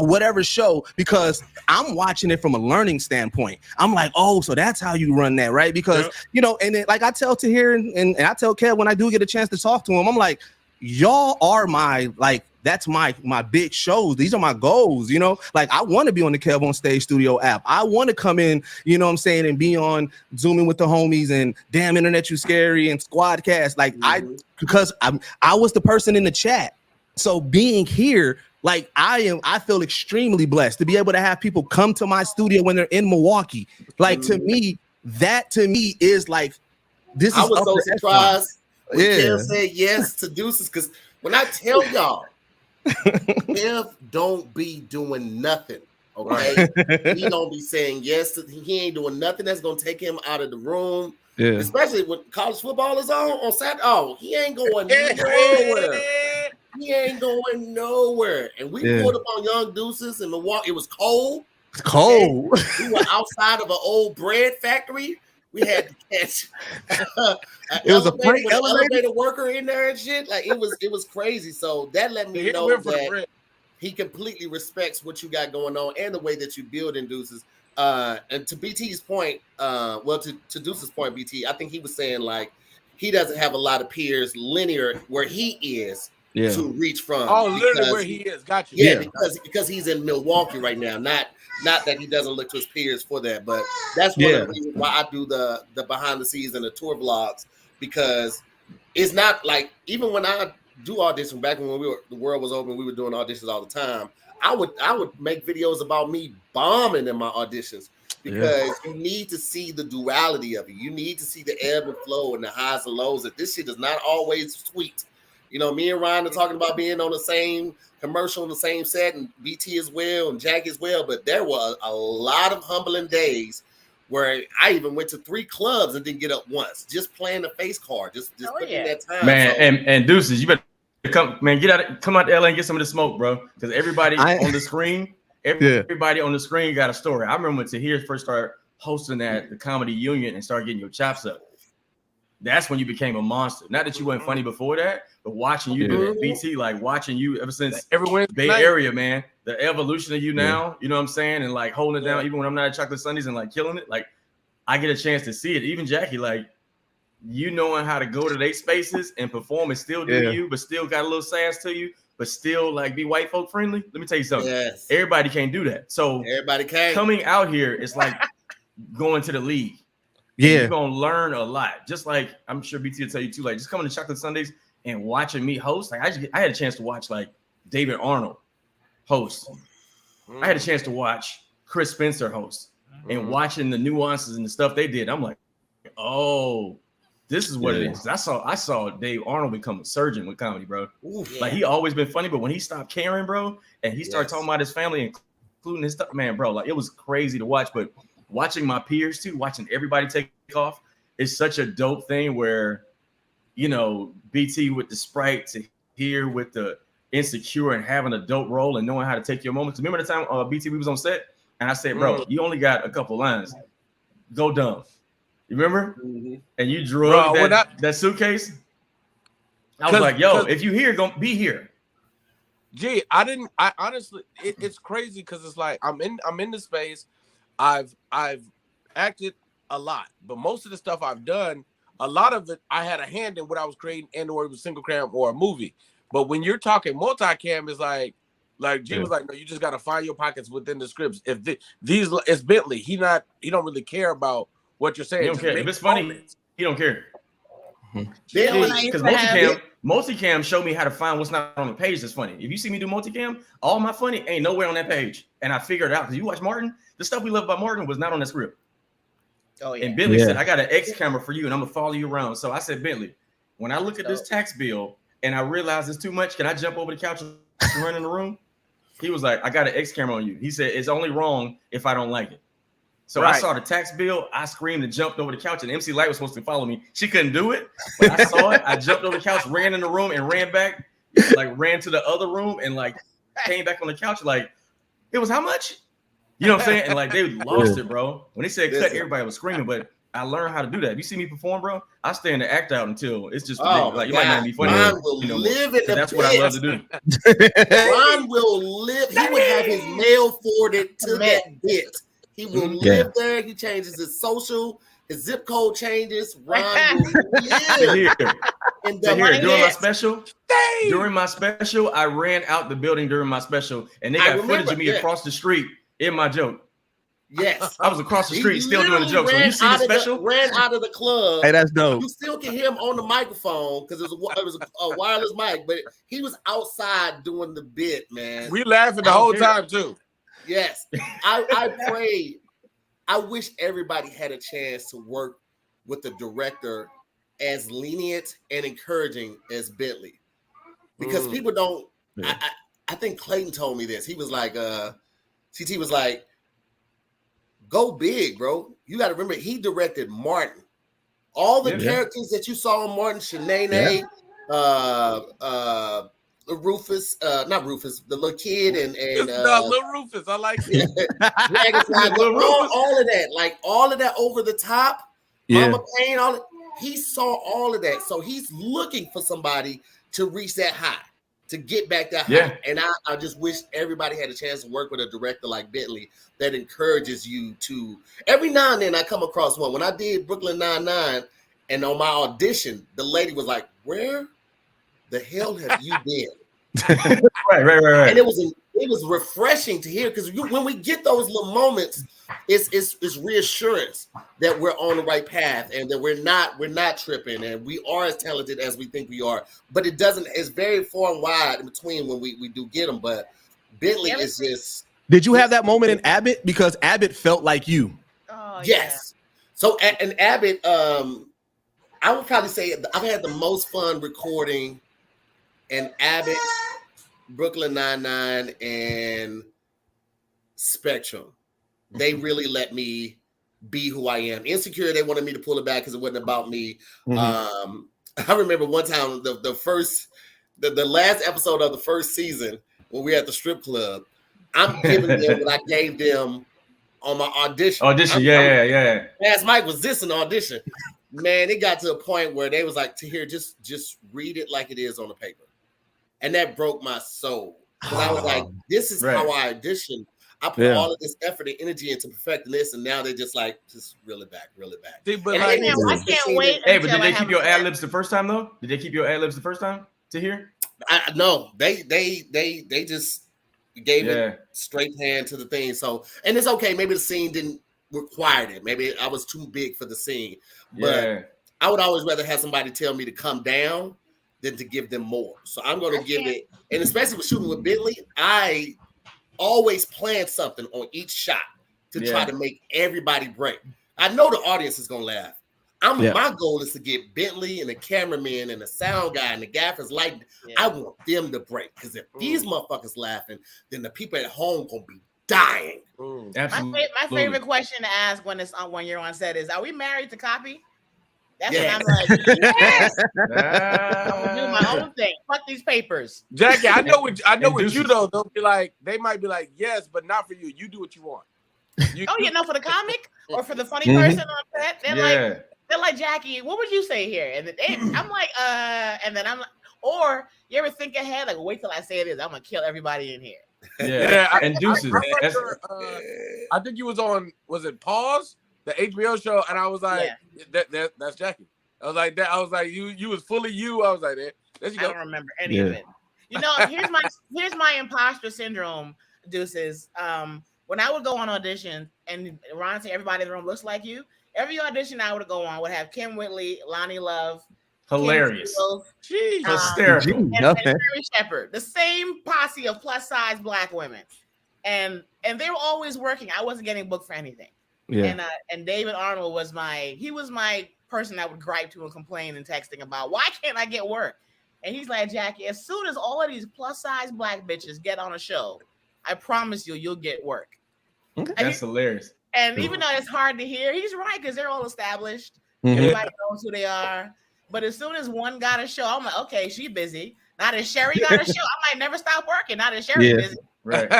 whatever show, because I'm watching it from a learning standpoint. I'm like, oh, so that's how you run that, right? Because and then, like, I tell Tahir and I tell Kev when I do get a chance to talk to him, I'm like, y'all are my, like, that's my big shows. These are my goals, like, I want to be on the Kev on Stage Studio app. I want to come in, and be on Zooming with the Homies and Damn Internet You Scary and Squadcast. Like, because I was the person in the chat. So being here, like, I feel extremely blessed to be able to have people come to my studio when they're in Milwaukee. Like, to me is like, this is. I was so surprised when Kev said yes to Deuces, because when I tell y'all, Kev don't be doing nothing, okay? He don't be saying yes. He ain't doing nothing that's gonna take him out of the room. Yeah. Especially when college football is on Saturday. Oh, he ain't going nowhere. He ain't going nowhere. And we pulled up on Young Deuces in Milwaukee. It was cold. It's cold. We were outside of an old bread factory. We had to catch it was a freight elevator worker in there and shit. Like, it was crazy. So that let me know that he completely respects what you got going on and the way that you build in Deuces. And to BT's point, to Deuces' point, BT, I think he was saying, like, he doesn't have a lot of peers linear where he is to reach from. Oh, literally where he is. Got you. Yeah, because he's in Milwaukee right now. Not that he doesn't look to his peers for that, but that's one of the reasons why I do the behind the scenes and the tour vlogs, because it's not like, even when I do audition back when the world was open, we were doing auditions all the time. I would make videos about me bombing in my auditions, because you need to see the duality of it. You need to see the ebb and flow and the highs and lows. That this shit is not always sweet. You know, me and Ryan are talking about being on the same commercial on the same set, and BT as well, and Jack as well. But there were a lot of humbling days where I even went to 3 clubs and didn't get up once, just playing the face card, just putting that time. Man, so, and Deuces, you better come out to LA and get some of the smoke, bro. Because everybody on the screen, everybody on the screen got a story. I remember when Tahir first started hosting at the Comedy Union and started getting your chops up. That's when you became a monster. Not that you weren't funny before that, but watching you do that, BT, like watching you ever since Bay Area, man, the evolution of you now, you know what I'm saying? And like holding it down, even when I'm not at Chocolate Sundays and like killing it, like I get a chance to see it. Even Jackie, like you knowing how to go to their spaces and perform and still do you, but still got a little sass to you, but still like be white folk friendly. Let me tell you something. Yes. Everybody can't do that. So everybody can. Coming out here, it's like going to the league. Yeah, you're gonna learn a lot. Just like I'm sure BT will tell you too. Like just coming to Chocolate Sundays and watching me host. Like I had a chance to watch like David Arnold host. I had a chance to watch Chris Spencer host, and watching the nuances and the stuff they did. I'm like, oh, this is what it is. I saw Dave Arnold become a surgeon with comedy, bro. Like he always been funny, but when he stopped caring, bro, and he started talking about his family, including his stuff, man, bro, like it was crazy to watch. But watching my peers too, watching everybody take off is such a dope thing where, you know, BT with the Sprite to here with the Insecure and having a dope role and knowing how to take your moments. Remember the time BT we was on set and I said, bro, you only got a couple lines. Go dumb. You remember? And you drug that suitcase. I was like, yo, if you here, gonna be here. Gee, I honestly, it's crazy because it's like I'm in the space. I've acted a lot, but most of the stuff I've done, a lot of it I had a hand in what I was creating, and or it was single cam or a movie. But when you're talking multicam, it's like G was like, no, you just got to find your pockets within the scripts. If these, it's Bentley. He don't really care about what you're saying. He don't care. If it's funny, he don't care. Because multicam showed me how to find what's not on the page that's funny. If you see me do multicam, all my funny ain't nowhere on that page, and I figured it out. Because you watch Martin, the stuff we love about Martin was not on that script. Oh yeah. And Bentley said, I got an X camera for you, and I'm gonna follow you around. So I said, Bentley, when I look at this tax bill and I realize it's too much, can I jump over the couch and run in the room? He was like, I got an X camera on you. He said, it's only wrong if I don't like it. So I saw the tax bill. I screamed and jumped over the couch, and MC Light was supposed to follow me. She couldn't do it, but I saw it. I jumped over the couch, ran in the room, and ran back, like ran to the other room, and like came back on the couch. Like, it was how much? You know what I'm saying? And like they lost it, bro. When they said cut, everybody was screaming. But I learned how to do that. If you see me perform, bro, I stay in the act out until it's just ridiculous. Like you might not be funny. Ron will live in the that's what I love to do. Ron will live. He would have his mail forwarded to that bit. He will live there. He changes his social. His zip code changes. Ron will live. During my special, I ran out the building during my special, and they got footage of me across the street in my joke. Yes, I was across the street still doing the jokes. When you see the special, ran out of the club. Hey, that's dope. You still can hear him on the microphone because it was a wireless mic, but he was outside doing the bit, man. We laughing the whole time too. Yes, I prayed. I wish everybody had a chance to work with the director as lenient and encouraging as Bentley, because people don't. Yeah. I think Clayton told me this. He was like, CT was like, go big, bro. You got to remember, he directed Martin. All the characters that you saw on Martin, Shanae, Rufus, not Rufus, the little kid and little Rufus, I like it. all of that, like all of that over the top, Mama Payne, all he saw all of that. So he's looking for somebody to reach that high, to get back that high. And I just wish everybody had a chance to work with a director like Bentley that encourages you to. Every now and then I come across one. When I did Brooklyn Nine-Nine, and on my audition, the lady was like, where the hell have you been? Right. And it was refreshing to hear, because when we get those little moments, it's reassurance that we're on the right path and that we're not tripping and we are as talented as we think we are. But it's very far and wide in between when we do get them. But Bentley is just. Did you have that moment in Abbott? Because Abbott felt like you. Oh, yes. Yeah. So in Abbott, I would probably say I've had the most fun recording in Abbott, Brooklyn Nine-Nine, and Spectrum. They really let me be who I am. Insecure, they wanted me to pull it back because it wasn't about me. Mm-hmm. I remember one time the last episode of the first season when we were at the strip club, I'm giving them what I gave them on my audition. Yeah. Last Mike was this an audition. Man, it got to a point where they was like, Tahir, just read it like it is on the paper. And that broke my soul. Because I was like, this is how I audition. I put all of this effort and energy into perfecting this, and now they're just like, just reel it back. See, but I can't wait. Hey, but did they keep your ad libs the first time though? Did they keep your ad libs the first time, Tahir? No, they just gave it straight hand to the thing. So, and it's okay. Maybe the scene didn't require it. Maybe I was too big for the scene. But I would always rather have somebody tell me to come down than to give them more. So I'm going to give it, and especially with shooting with Bentley, I always plan something on each shot to try to make everybody break. I know the audience is going to laugh. My goal is to get Bentley and the cameraman and the sound guy and the gaffers lighting. I want them to break, because if these motherfuckers laughing, then the people at home going to be dying. My favorite question to ask when you're on set is, are we married to copy? That's when I'm like, yes. I'm gonna do my own thing. Fuck these papers. Jackie, I know what you know. They might be like, yes, but not for you. You do what you want. For the comic or for the funny person on set, they're like, Jackie, what would you say here? And I'm like, and then I'm like, or you ever think ahead, like, wait till I say this, I'm gonna kill everybody in here. And Deuces. I think you was on, was it Pause, the HBO show, and I was like, that's Jackie. I was like that. I was like, you was fully you. I was like, there you go. I don't remember any of it. You know, here's my imposter syndrome, Deuces. When I would go on auditions and Ron said everybody in the room looks like you, every audition I would go on would have Kim Whitley, Lonnie Love, hilarious, hysterical, and Mary Shepard, the same posse of plus size Black women, and they were always working. I wasn't getting booked for anything. And David Arnold was my person I would gripe to and complain and texting about, why can't I get work? And he's like, Jackie, as soon as all of these plus size Black bitches get on a show, I promise you'll get work. That's hilarious. And even though it's hard to hear, he's right, because they're all established. Everybody knows who they are. But as soon as one got a show, I'm like, okay, she busy. Now that Sherry got a show, I might never stop working. Now that Sherry's busy. Right.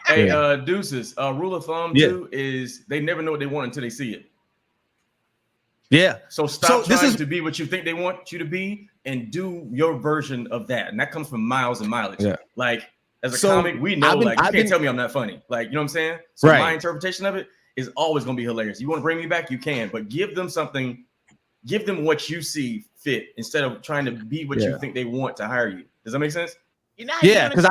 Hey, Deuces, rule of thumb too is they never know what they want until they see it. Yeah. So stop trying to be what you think they want you to be and do your version of that. And that comes from miles and mileage. Yeah. Like, as a comic, we know, you can't tell me I'm not funny. Like, you know what I'm saying? So my interpretation of it is always going to be hilarious. You want to bring me back? You can, but give them something. Give them what you see fit instead of trying to be what you think they want to hire you. Does that make sense? Because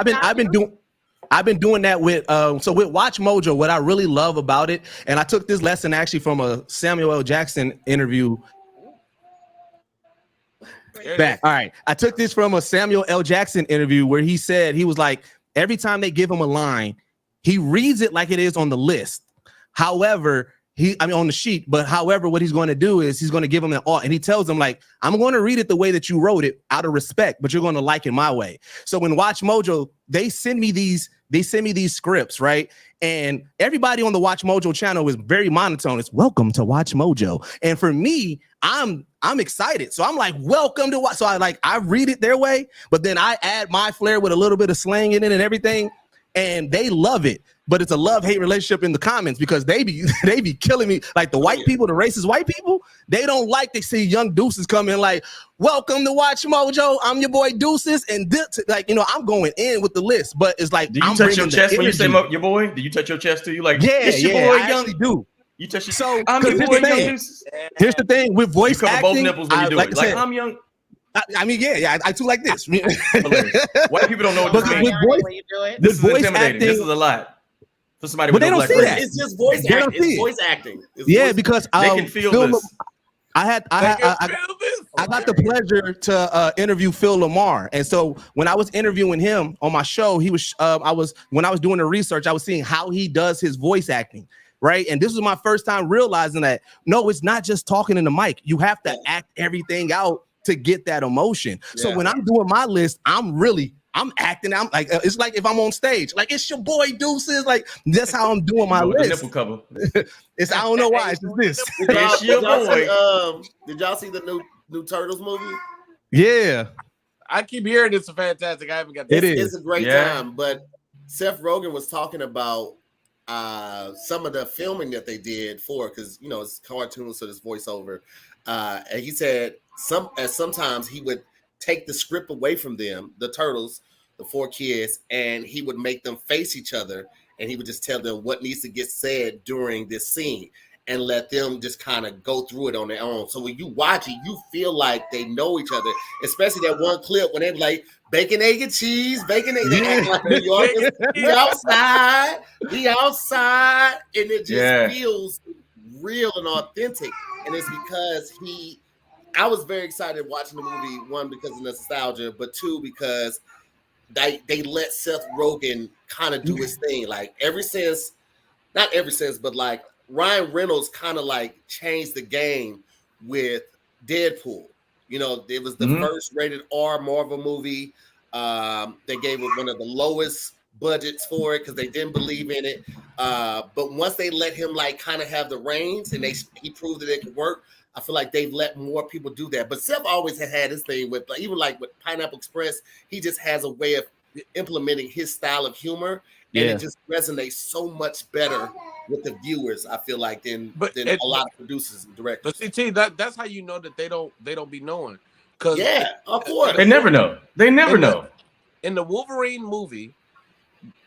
I've been doing that with with Watch Mojo. What I really love about it, and I took this lesson actually from a Samuel L. Jackson interview. Back. All right. I took this from a Samuel L. Jackson interview where he said, he was like, every time they give him a line, he reads it like it is on the list. However, on the sheet, but however, what he's going to do is he's going to give them an art, and he tells them, like, I'm going to read it the way that you wrote it out of respect, but you're going to like it my way. So when Watch Mojo, they send me these scripts, right? And everybody on the Watch Mojo channel is very monotone. It's welcome to Watch Mojo. And for me, I'm excited. So I'm like, welcome to watch. So I read it their way, but then I add my flair with a little bit of slang in it and everything. And they love it, but it's a love-hate relationship in the comments because they be killing me. Like the white people, the racist white people, they don't like to see young Deuces come in like, welcome to Watch Mojo. I'm your boy Deuces, and I'm going in with the list. But it's like, do you touch your chest when you say your boy? Do you touch your chest too? You like, boy, I young. actually do. You touch your so I'm your boy, young Deuces. Here's the thing with voice acting. Both nipples when you do it. Like, I'm young. I mean, yeah, I do like this. White people don't know what But this with means. voice, When you do it. This is voice intimidating. acting- This is a lot for somebody But with they no don't black see race. that. It's just voice They don't acting. It's see it. voice acting. It's Yeah, voice because They can feel Phil, this. I got the pleasure to interview Phil Lamar, and so when I was interviewing him on my show, he was when I was doing the research, I was seeing how he does his voice acting, right? And this was my first time realizing that no, it's not just talking in the mic. You have to act everything out to get that emotion. So when I'm doing my list, I'm acting. I'm like, it's like if I'm on stage, like it's your boy Deuces. Like that's how I'm doing my The list. nipple cover. It's I don't know why. It's just this. It's your boy. Did y'all see the new Turtles movie? Yeah, I keep hearing it's fantastic. I haven't got. It is. It's a great Yeah. time. But Seth Rogen was talking about some of the filming that they did for, because it's cartoons, so there's voiceover. And he said sometimes he would take the script away from them, the Turtles, the 4 kids, and he would make them face each other, and he would just tell them what needs to get said during this scene and let them just kind of go through it on their own. So when you watch it, you feel like they know each other, especially that one clip when they were like, bacon, egg, and cheese, bacon, egg, they act like New Yorkers. We outside, and it just feels real and authentic. And it's because I was very excited watching the movie, one, because of nostalgia, but two, because they let Seth Rogen kind of do his thing. Like not ever since, but like Ryan Reynolds kind of like changed the game with Deadpool. It was the first rated R Marvel movie. They gave it one of the lowest budgets for it because they didn't believe in it. But once they let him like kind of have the reins and he proved that it could work, I feel like they've let more people do that. But Seth always had his thing with, like, even like with Pineapple Express, he just has a way of implementing his style of humor, and it just resonates so much better with the viewers, I feel like, than a lot of producers and directors. But see, that's how you know that they don't be knowing. Cause of course. They never know. They never know. In the Wolverine movie,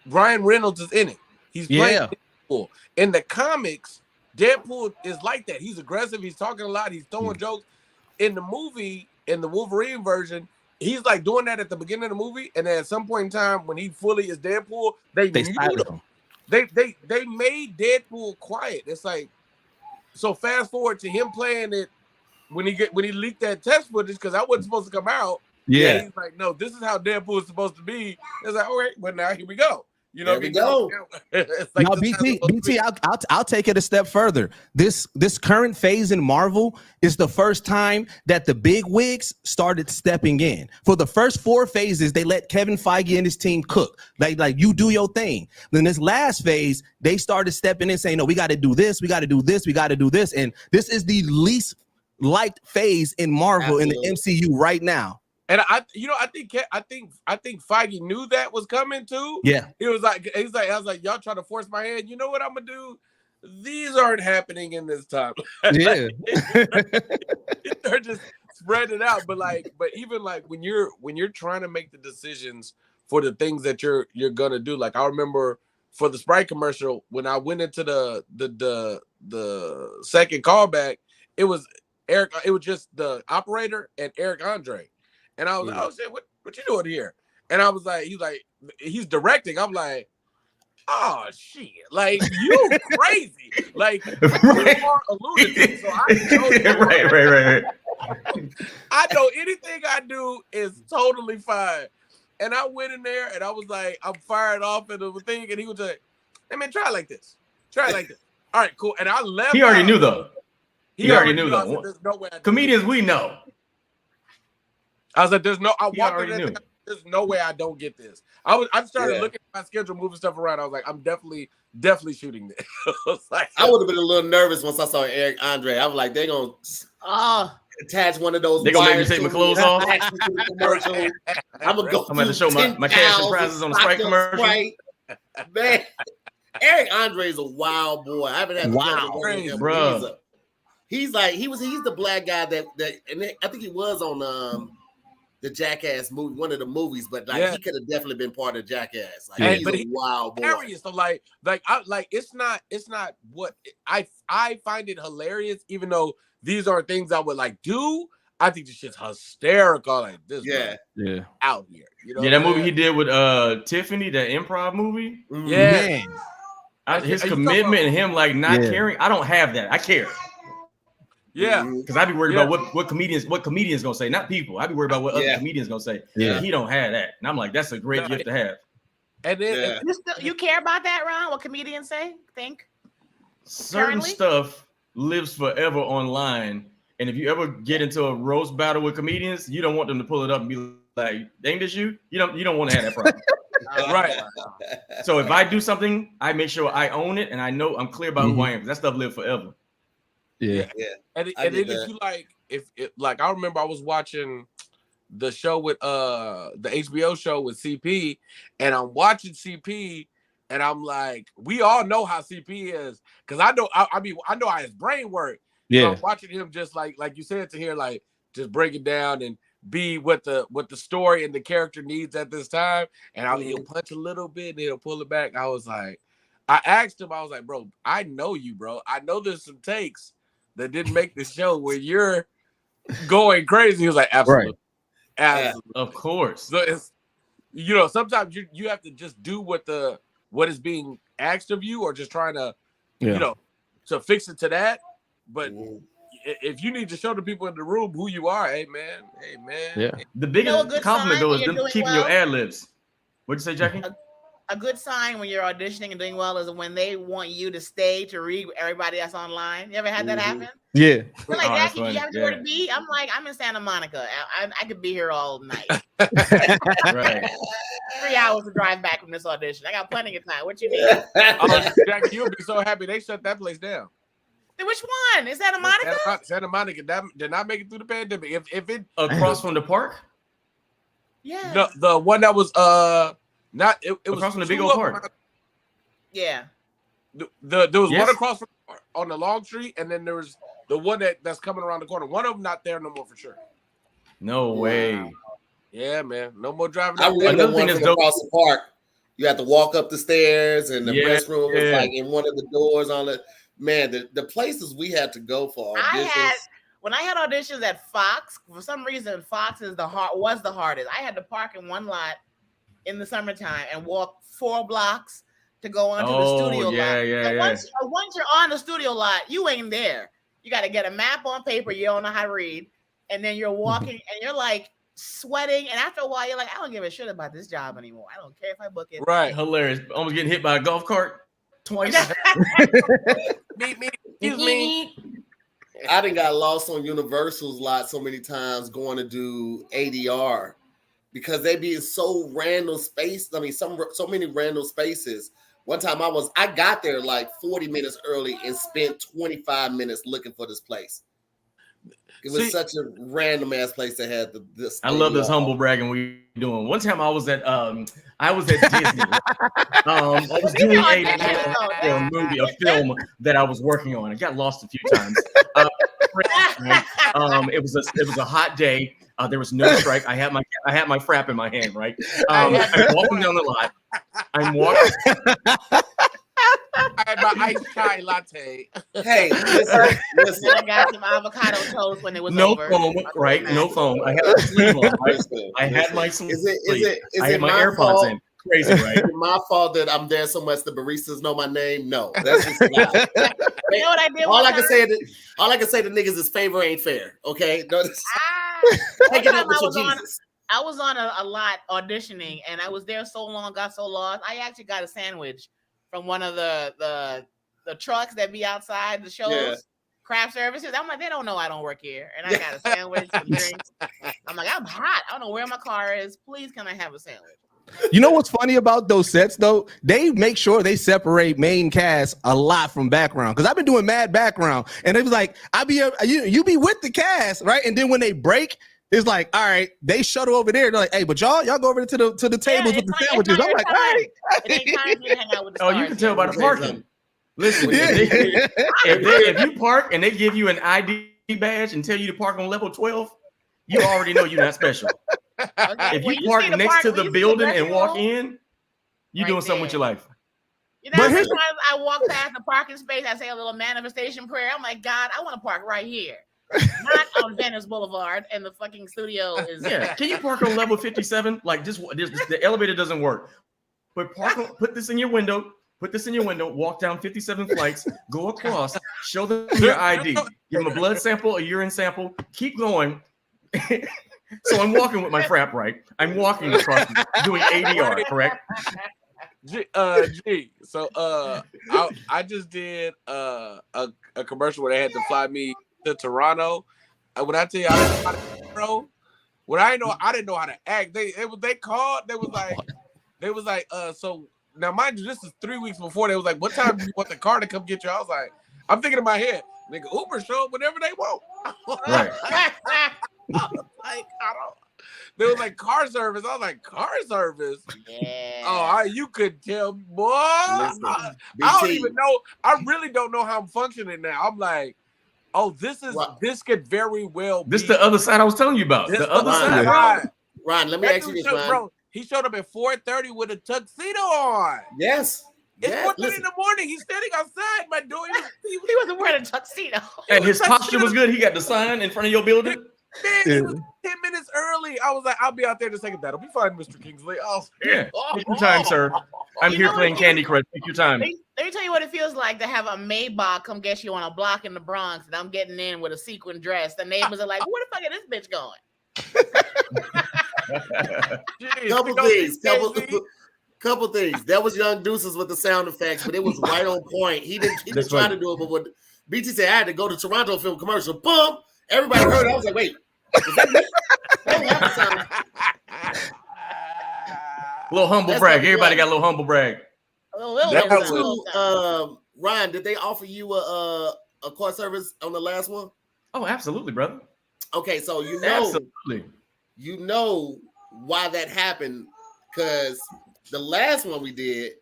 Ryan Reynolds is in it. He's playing Deadpool. In the comics, Deadpool is like that. He's aggressive. He's talking a lot. He's throwing jokes. In the movie, in the Wolverine version, he's like doing that at the beginning of the movie, and then at some point in time, when he fully is Deadpool, they mute him. They made Deadpool quiet. It's like, so fast forward to him playing it when he leaked that test footage, because that wasn't supposed to come out. Yeah, he's like, no, this is how Deadpool is supposed to be. It's like, all right, but now here we go. There we go. Like, now, BT, I'll take it a step further. This current phase in Marvel is the first time that the big wigs started stepping in. For the first 4 phases, they let Kevin Feige and his team cook. Like you do your thing. Then this last phase, they started stepping in, saying, no, we got to do this, we got to do this, we got to do this. And this is the least liked phase in Marvel in the MCU right now. And I think Feige knew that was coming too. Yeah, I was like, y'all trying to force my hand. You know what I'm gonna do? These aren't happening in this time. Yeah, they're just spread it out. But even like when you're trying to make the decisions for the things that you're gonna do. Like I remember for the Sprite commercial, when I went into the second callback, it was Eric. It was just the operator and Eric Andre. And I was like, oh shit, what you doing here? And I was like, he's directing. I'm like, oh shit, like you crazy. Like right. You are a lunatic. So I know right. I know anything I do is totally fine. And I went in there and I was like, I'm fired off at the thing, and he was like, hey man, try it like this. Try it like this. All right, cool. And I left. He already knew though. He already knew though. There's no way comedians, we know. I was like, there's no way I don't get this. I started looking at my schedule, moving stuff around. I was like, I'm definitely shooting this. I would have been a little nervous once I saw Eric Andre. I was like, they're gonna attach one of those. They're gonna make me take my clothes off. I'm gonna go. I'm gonna show my cash and prizes on the Sprite commercial. Man, Eric Andre is a wild boy. I haven't had bro. He's the black guy that and I think he was on the Jackass movie, one of the movies, but he could have definitely been part of Jackass. Like, he's a wild boy. Hilarious. So it's not what I find it hilarious, even though these are things I would like do. I think this shit's hysterical. Like this, Yeah, out here. You know, that movie he did with Tiffany, that improv movie. Yeah, his commitment and him like not caring. I don't have that. I care. Yeah, because I'd be worried about what comedians gonna say, not people. I'd be worried about what other comedians gonna say. Yeah, he don't have that, and I'm like, that's a great gift to have. And then you care about that, Ron? What comedians say? Think certain stuff lives forever online, and if you ever get into a roast battle with comedians, you don't want them to pull it up and be like, "Ain't this you?" You don't want to have that problem. Right. So if I do something, I make sure I own it, and I know I'm clear about who I am, because that stuff lives forever. Yeah. And then if you like, I remember I was watching the show with the HBO show with CP, and I'm watching CP, and I'm like, we all know how CP is, because I know how his brain works. Yeah. So I'm watching him just like you said to hear, like, just break it down and be what the story and the character needs at this time. And he'll punch a little bit and he'll pull it back. I asked him, I was like, bro, I know you, bro. I know there's some takes that didn't make the show where you're going crazy. He was like, absolutely. Right. Absolutely. Yeah, of course. So it's, sometimes you have to just do what is being asked of you, or just trying to, to fix it to that. But if you need to show the people in the room who you are, hey man. Yeah. The biggest compliment though is them keeping your ad libs. What'd you say, Jackie? A good sign when you're auditioning and doing well is when they want you to stay to read everybody that's online. You ever had that happen? Yeah. You're like, Jackie, do you have anywhere to be? I'm like, I'm in Santa Monica. I could be here all night. Right. 3 hours to drive back from this audition. I got plenty of time. What you need? Jackie, you'll be so happy they shut that place down. Which one? Is Santa Monica? Santa Monica did not make it through the pandemic. If it across from the park? Yeah. No, the one that was not it was across from the big old park. Yeah. There was one across from, on the long street, and then there was the one that's coming around the corner. One of them not there no more for sure. No way. Yeah, man. No more driving. I remember one from across the park. You have to walk up the stairs, and the restroom was like in one of the doors on it. Man, the places we had to go for auditions. When I had auditions at Fox, for some reason, Fox was the hardest. I had to park in one lot in the summertime and walk 4 blocks to go onto the studio lot. Once you're on the studio lot, you ain't there. You got to get a map on paper you don't know how to read, and then you're walking and you're like sweating. And after a while, you're like, I don't give a shit about this job anymore. I don't care if I book it. Right, hilarious. Almost getting hit by a golf cart twice. Excuse me. I done got lost on Universal's lot so many times going to do ADR because they be in so random space. I mean, so many random spaces. One time I got there like 40 minutes early and spent 25 minutes looking for this place. It was such a random ass place that had this. I love this humble bragging we doing. One time I was at Disney. I was doing a film that I was working on. I got lost a few times. It was a hot day. There was no strike. I had my frap in my hand, right? I'm walking down the lot. I'm walking. I had my iced chai latte. Hey, listen. I got some avocado toast when it was no over. Foam, right? No foam. I had my sleeve on, right? I had my sleeve. I had my AirPods fault? in. Crazy, right? Is it my fault that I'm there so much the baristas know my name? No, that's just not. You know what I did? All I can say to niggas is favor ain't fair. Okay, no, take it up with your Jesus. I was on a lot auditioning, and I was there so long, got so lost. I actually got a sandwich from one of the trucks that be outside the shows, craft services. I'm like, they don't know I don't work here, and I got a sandwich and drinks. I'm like, I'm hot. I don't know where my car is. Please, can I have a sandwich? You know what's funny about those sets though? They make sure they separate main cast a lot from background. Because I've been doing mad background, and it was like, you be with the cast, right? And then when they break, it's like, all right, they shuttle over there. They're like, hey, but y'all go over to the tables with the sandwiches. I'm like, all right. It ain't time for you to hang out with the stars. You can tell by the parking. Listen, if you park and they give you an ID badge and tell you to park on level 12, you already know you're not special. Okay. If you park next to the building and walk in, you're doing something with your life. You know, sometimes I walk past the parking space, I say a little manifestation prayer. I'm like, God, I want to park right here. not on Venice Boulevard, and the fucking studio is. Yeah, can you park on level 57? Like just the elevator doesn't work. But put this in your window. Put this in your window. Walk down 57 flights. Go across. Show them your ID. Give them a blood sample, a urine sample. Keep going. So I'm walking with my frap, right? I'm walking across, doing ADR, correct? So I just did a commercial where they had to fly me to Toronto. When I tell you I didn't know how to bro, when I didn't know how to act. They called. They was like, so now mind you, this is 3 weeks before. They was like, what time do you want the car to come get you? I was like, I'm thinking in my head, nigga, Uber show up whenever they want. Right. I was like, I don't. They was like car service. I was like, car service. Yeah. Oh, you could tell, boy. I don't even know. I really don't know how I'm functioning now. I'm like, oh, this could very well be. This the other side I was telling you about. The other side. Ron, let me ask you this, Ron. Bro, he showed up at 4:30 with a tuxedo on. Yes. It's 4:30 in the morning. He's standing outside my door. He wasn't wearing a tuxedo. And his posture was good. He got the sign in front of your building. Man, he was 10 minutes early. I was like, I'll be out there in a second. That'll be fine, Mr. Kingsley. Yeah. Take your time, sir. I'm here playing Candy Crush. Take your time. Let me tell you what it feels like to have a Maybach come get you on a block in the Bronx, and I'm getting in with a sequin dress. The neighbors are like, where the fuck is this bitch going? Couple things. That was Young Deuces with the sound effects, but it was right on point. He didn't try to do it, but what BT said, I had to go to Toronto film commercial. Boom! Everybody heard it. I was like, wait. Little humble brag. Everybody got a little humble brag. Ryan, did they offer you a car service on the last one? Oh, absolutely, brother. Okay, so absolutely. You know why that happened, because the last one we did,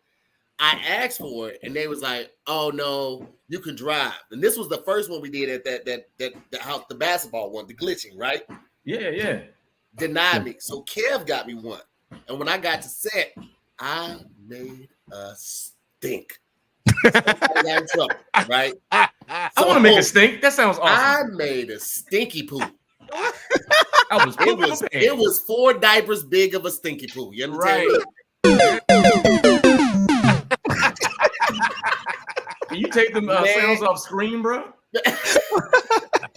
I asked for it, and they was like, "Oh no, you can drive." And this was the first one we did at that house, the basketball one, the glitching, right? Yeah. Denied me. So Kev got me one, and when I got to set, I made a stink. I got in trouble, right? I want to make a stink. That sounds awesome. I made a stinky poo. It was 4 diapers big of a stinky poo. You understand? Right. Can you take them sounds off screen, bro?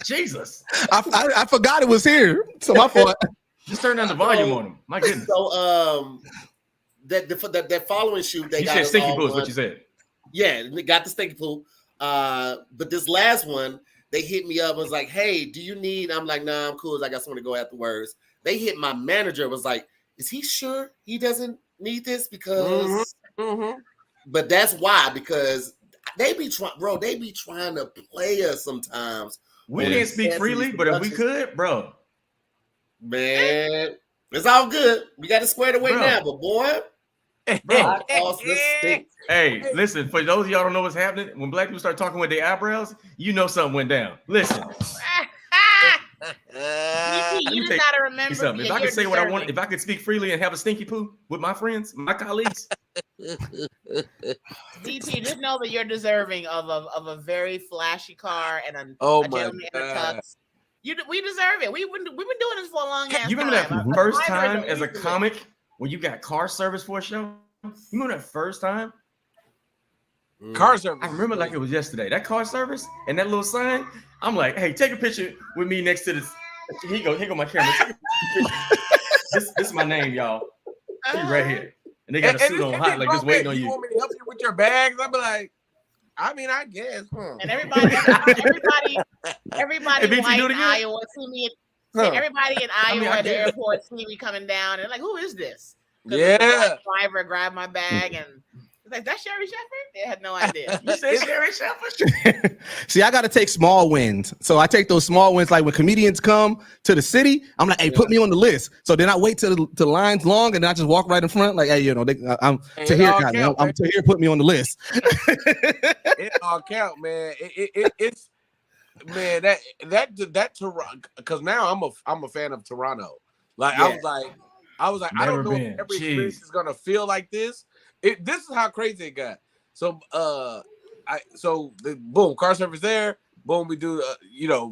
Jesus. I forgot it was here. So my fault. Just turn down the volume on them. My goodness. So that following shoot, they got stinky poo is what you said. Yeah, they got the stinky poo. But this last one, they hit me up and was like, hey, do you need? I'm like, nah, I'm cool. I got somewhere to go afterwards. They hit my manager, was like, is he sure he doesn't need this? Because but that's why, because they be trying to play us sometimes. We can't speak freely, but if we could, bro. Man, it's all good. We got to square it away now, but boy. Bro. Hey, listen, for those of y'all don't know what's happening, when black people start talking with their eyebrows, you know something went down. Listen. You just gotta remember something. If I could say what I want, if I could speak freely and have a stinky poo with my friends, my colleagues. DT, just know that you're deserving of a very flashy car and a gentleman in a tux. We deserve it. We've been doing this for a long time. You remember that first time as a comic when you got car service for a show? You remember that first time? Car service. I remember like it was yesterday. That car service and that little sign. I'm like, hey, take a picture with me next to this. Here go my camera. This is my name, y'all. He right here. And they got a suit on hot, like just waiting on you. You want me to help you with your bags? I'll be like, I guess. And everybody in Iowa see me. Everybody in Iowa at the airport see me coming down and like, who is this? Yeah. The driver grabbed my bag and it's like, that's Sherry Shepherd? They had no idea. You said Sherry Shepherd? See, I got to take small wins. So I take those small wins. Like when comedians come to the city, I'm like, hey, put me on the list. So then I wait till the line's long and then I just walk right in front. Like, hey, I'm Tahir, put me on the list. It all count, man. It's man, that Toronto, because now I'm a fan of Toronto. Like I was like, I don't know if every experience is gonna feel like this. This is how crazy it got. So boom, car service there. Boom, we do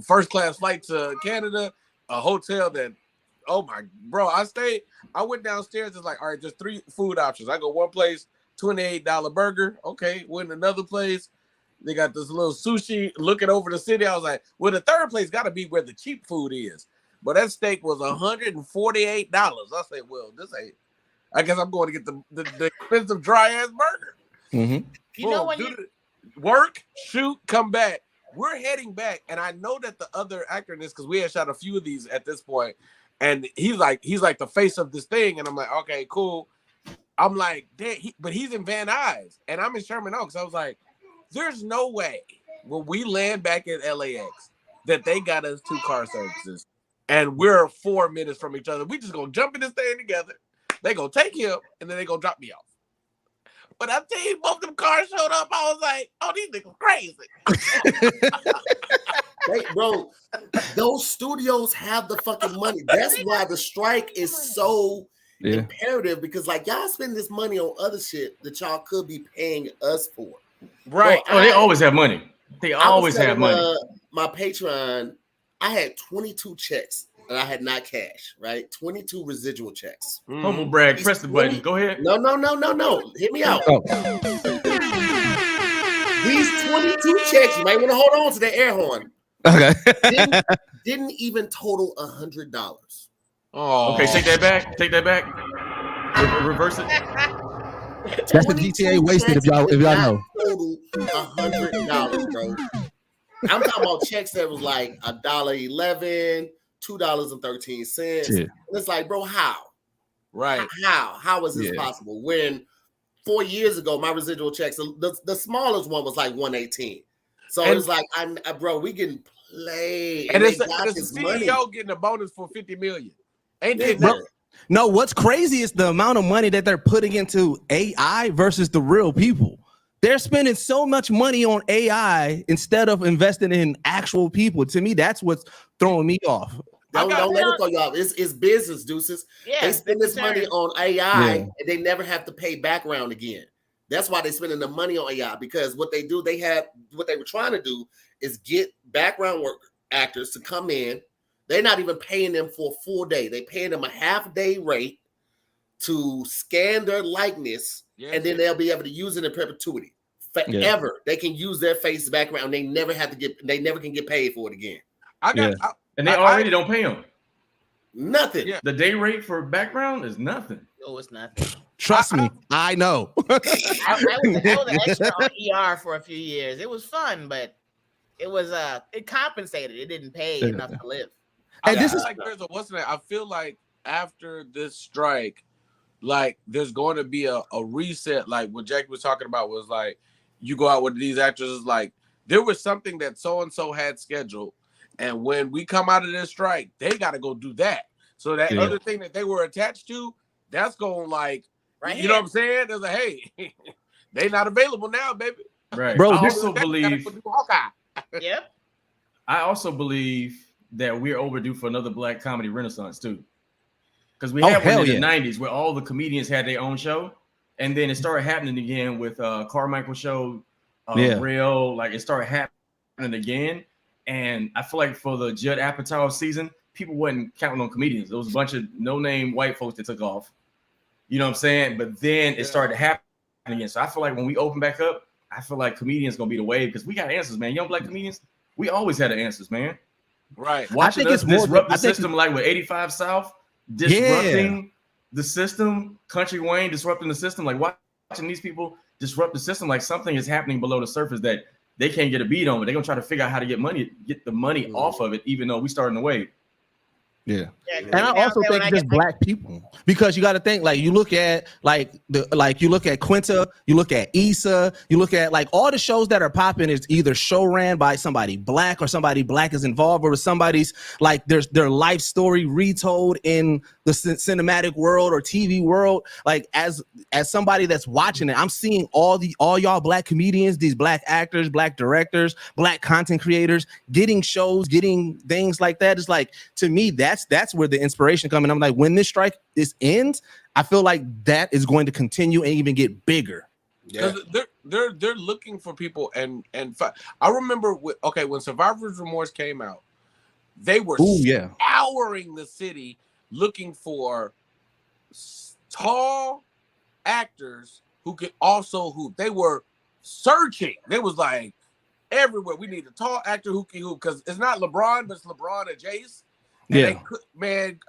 first class flight to Canada, a hotel that, oh my, bro, I went downstairs. It's like, all right, there's 3 food options. I go one place, $28 burger. Okay, went another place. They got this little sushi looking over the city. I was like, well, the third place got to be where the cheap food is. But that steak was $148. I said, well, this ain't. I guess I'm going to get the expensive dry ass burger. Mm-hmm. You know when you work, shoot, come back. We're heading back, and I know that the other actor in this, because we had shot a few of these at this point, and he's like the face of this thing, and I'm like, okay, cool. I'm like, but he's in Van Nuys, and I'm in Sherman Oaks. I was like, there's no way when we land back at LAX that they got us 2 car services, and we're 4 minutes from each other. We just gonna jump in this thing together. They gonna take him, and then they gonna drop me off. But I tell you, both them cars showed up. I was like, oh, these niggas crazy. Hey, bro, those studios have the fucking money. That's why the strike is so imperative, because like y'all spend this money on other shit that y'all could be paying us for. Right. Bro, they always have money. They always have money. My Patreon, I had 22 checks. And I had not cash, right? 22 residual checks. Humble brag. Press the button. Go ahead. No. Hit me out. Oh. These 22 checks, you might want to hold on to that air horn. Okay. didn't even total $100. Oh. Okay, take that back. Reverse it. That's the GTA wasted if y'all know. Total $100, bro. I'm talking about checks that was like $1.11. $2.13. Yeah. It's like, bro, how? Right. How is this possible? When 4 years ago, my residual checks, the smallest one was like $118. So it's like, bro, we getting played. And it's the CEO getting a bonus for $50 million. Ain't that? Bro, no, what's crazy is the amount of money that they're putting into AI versus the real people. They're spending so much money on AI instead of investing in actual people. To me, that's what's throwing me off. Don't let it throw you off. It's business, Deuces. Yeah, they spend this money on AI and they never have to pay background again. That's why they're spending the money on AI, because what they were trying to do is get background work actors to come in. They're not even paying them for a full day. They're paying them a half-day rate to scan their likeness, and then they'll be able to use it in perpetuity. Forever. They can use their face background. They never can get paid for it again. And they already don't pay them nothing. Yeah. The day rate for background is nothing. Oh, it's nothing. Trust me, I know. I was an extra on ER for a few years. It was fun, but it compensated. It didn't pay enough to live. And this is like I feel like after this strike, like there's going to be a reset. Like what Jackie was talking about was like, you go out with these actors, like there was something that so-and-so had scheduled. And when we come out of this strike, they got to go do that. So that other thing that they were attached to, that's going like, you know what I'm saying? There's like, hey, they not available now, baby. Right. Bro, I also believe that we're overdue for another black comedy renaissance too. Because we had one in the 90s where all the comedians had their own show. And then it started happening again with Carmichael show, Real. Like it started happening again. And I feel like for the Judd Apatow season, people wasn't counting on comedians. There was a bunch of no-name white folks that took off. You know what I'm saying? But then it started happening again. So I feel like when we open back up, I feel like comedians gonna be the wave because we got answers, man. Young black comedians, we always had the answers, man. Right. Watching us disrupt the system like with 85 South, disrupting the system, Country Wayne disrupting the system, like watching these people disrupt the system, like something is happening below the surface that they can't get a beat on, but they're gonna try to figure out how to get the money off of it, even though we starting the wave. Yeah, and I also think just black people, because you got to think like you look at you look at Quinta, you look at Issa, you look at like all the shows that are popping is either show ran by somebody black or somebody black is involved, or somebody's like their life story retold in the cinematic world or TV world. Like as somebody that's watching it, I'm seeing all y'all black comedians, these black actors, black directors, black content creators getting shows, getting things like that. It's like, to me, that's where the inspiration comes. And I'm like, when this strike ends, I feel like that is going to continue and even get bigger. because they're looking for people and I remember when Survivor's Remorse came out, they were scouring the city looking for tall actors who could also hoop. They were searching. They was like everywhere. We need a tall actor who can hoop because it's not LeBron, but it's LeBron and Jace. And they could,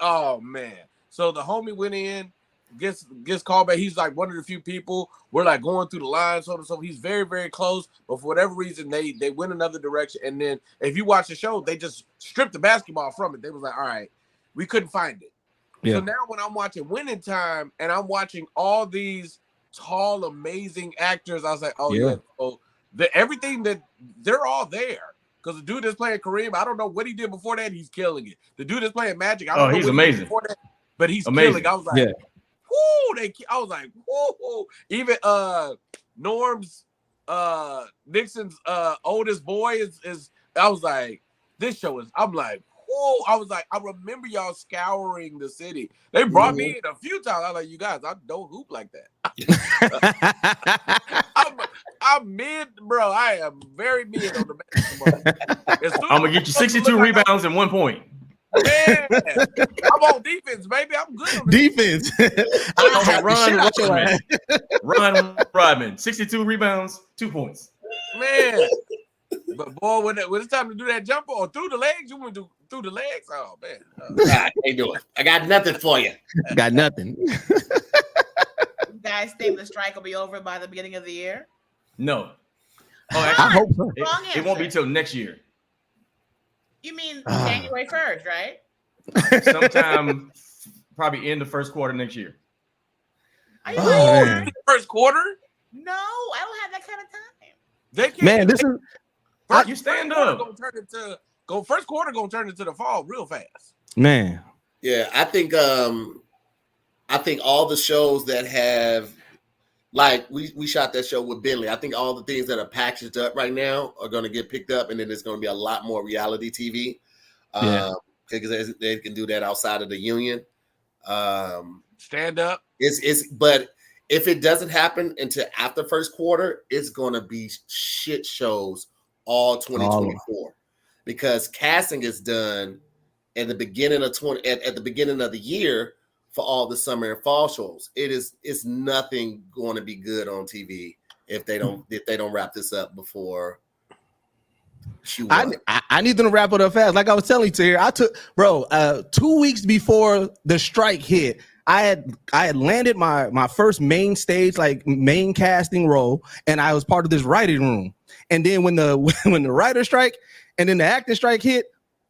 oh man. So the homie went in, gets called back. He's like one of the few people. We're like going through the line, so he's very, very close. But for whatever reason, they went another direction. And then if you watch the show, they just stripped the basketball from it. They was like, all right, we couldn't find it. Yeah. So now when I'm watching Winning Time and I'm watching all these tall, amazing actors, I was like, so everything that they're all there. Because the dude that's playing Kareem, I don't know what he did before that. He's killing it. The dude that's playing Magic, I don't know he's what amazing. He did before that, but he's killing. I was like, whoo! I was like, whoo! Even Norm's Nixon's oldest boy is. I was like, this show is. I'm like, whoo! I was like, I remember y'all scouring the city. They brought me in a few times. I was like, you guys, I don't hoop like that. I'm mid, bro. I am very mid on the basketball. I'm gonna get you 62 rebounds and 1 point. Man, I'm on defense, baby. I'm good on defense. Ron Rodman, 62 rebounds, 2 points. Man, but boy, when it's time to do that jumper or through the legs, you want to do through the legs? Oh man, I can't do it. I got nothing for you. Got nothing. You guys think the strike will be over by the beginning of the year? No. Oh, actually, I hope so. It won't be till next year. You mean January 1st, right? Sometime probably in the first quarter next year. Are you first quarter? No, I don't have that kind of time. They can't. Man, this is you stand up. First quarter gonna turn into the fall real fast. Man. Yeah, I think all the shows that have, like we shot that show with Bentley. I think all the things that are packaged up right now are going to get picked up, and then there's going to be a lot more reality TV because they can do that outside of the union. Stand up. But if it doesn't happen until after first quarter, it's going to be shit shows all 2024 because casting is done at the beginning of at the beginning of the year. For all the summer and fall shows, it's nothing going to be good on TV if they don't wrap this up before. I need them to wrap it up fast. Like I was telling you, Tahir, I took 2 weeks before the strike hit. I had landed my first main stage, like main casting role, and I was part of this writing room. And then when the writer strike and then the acting strike hit,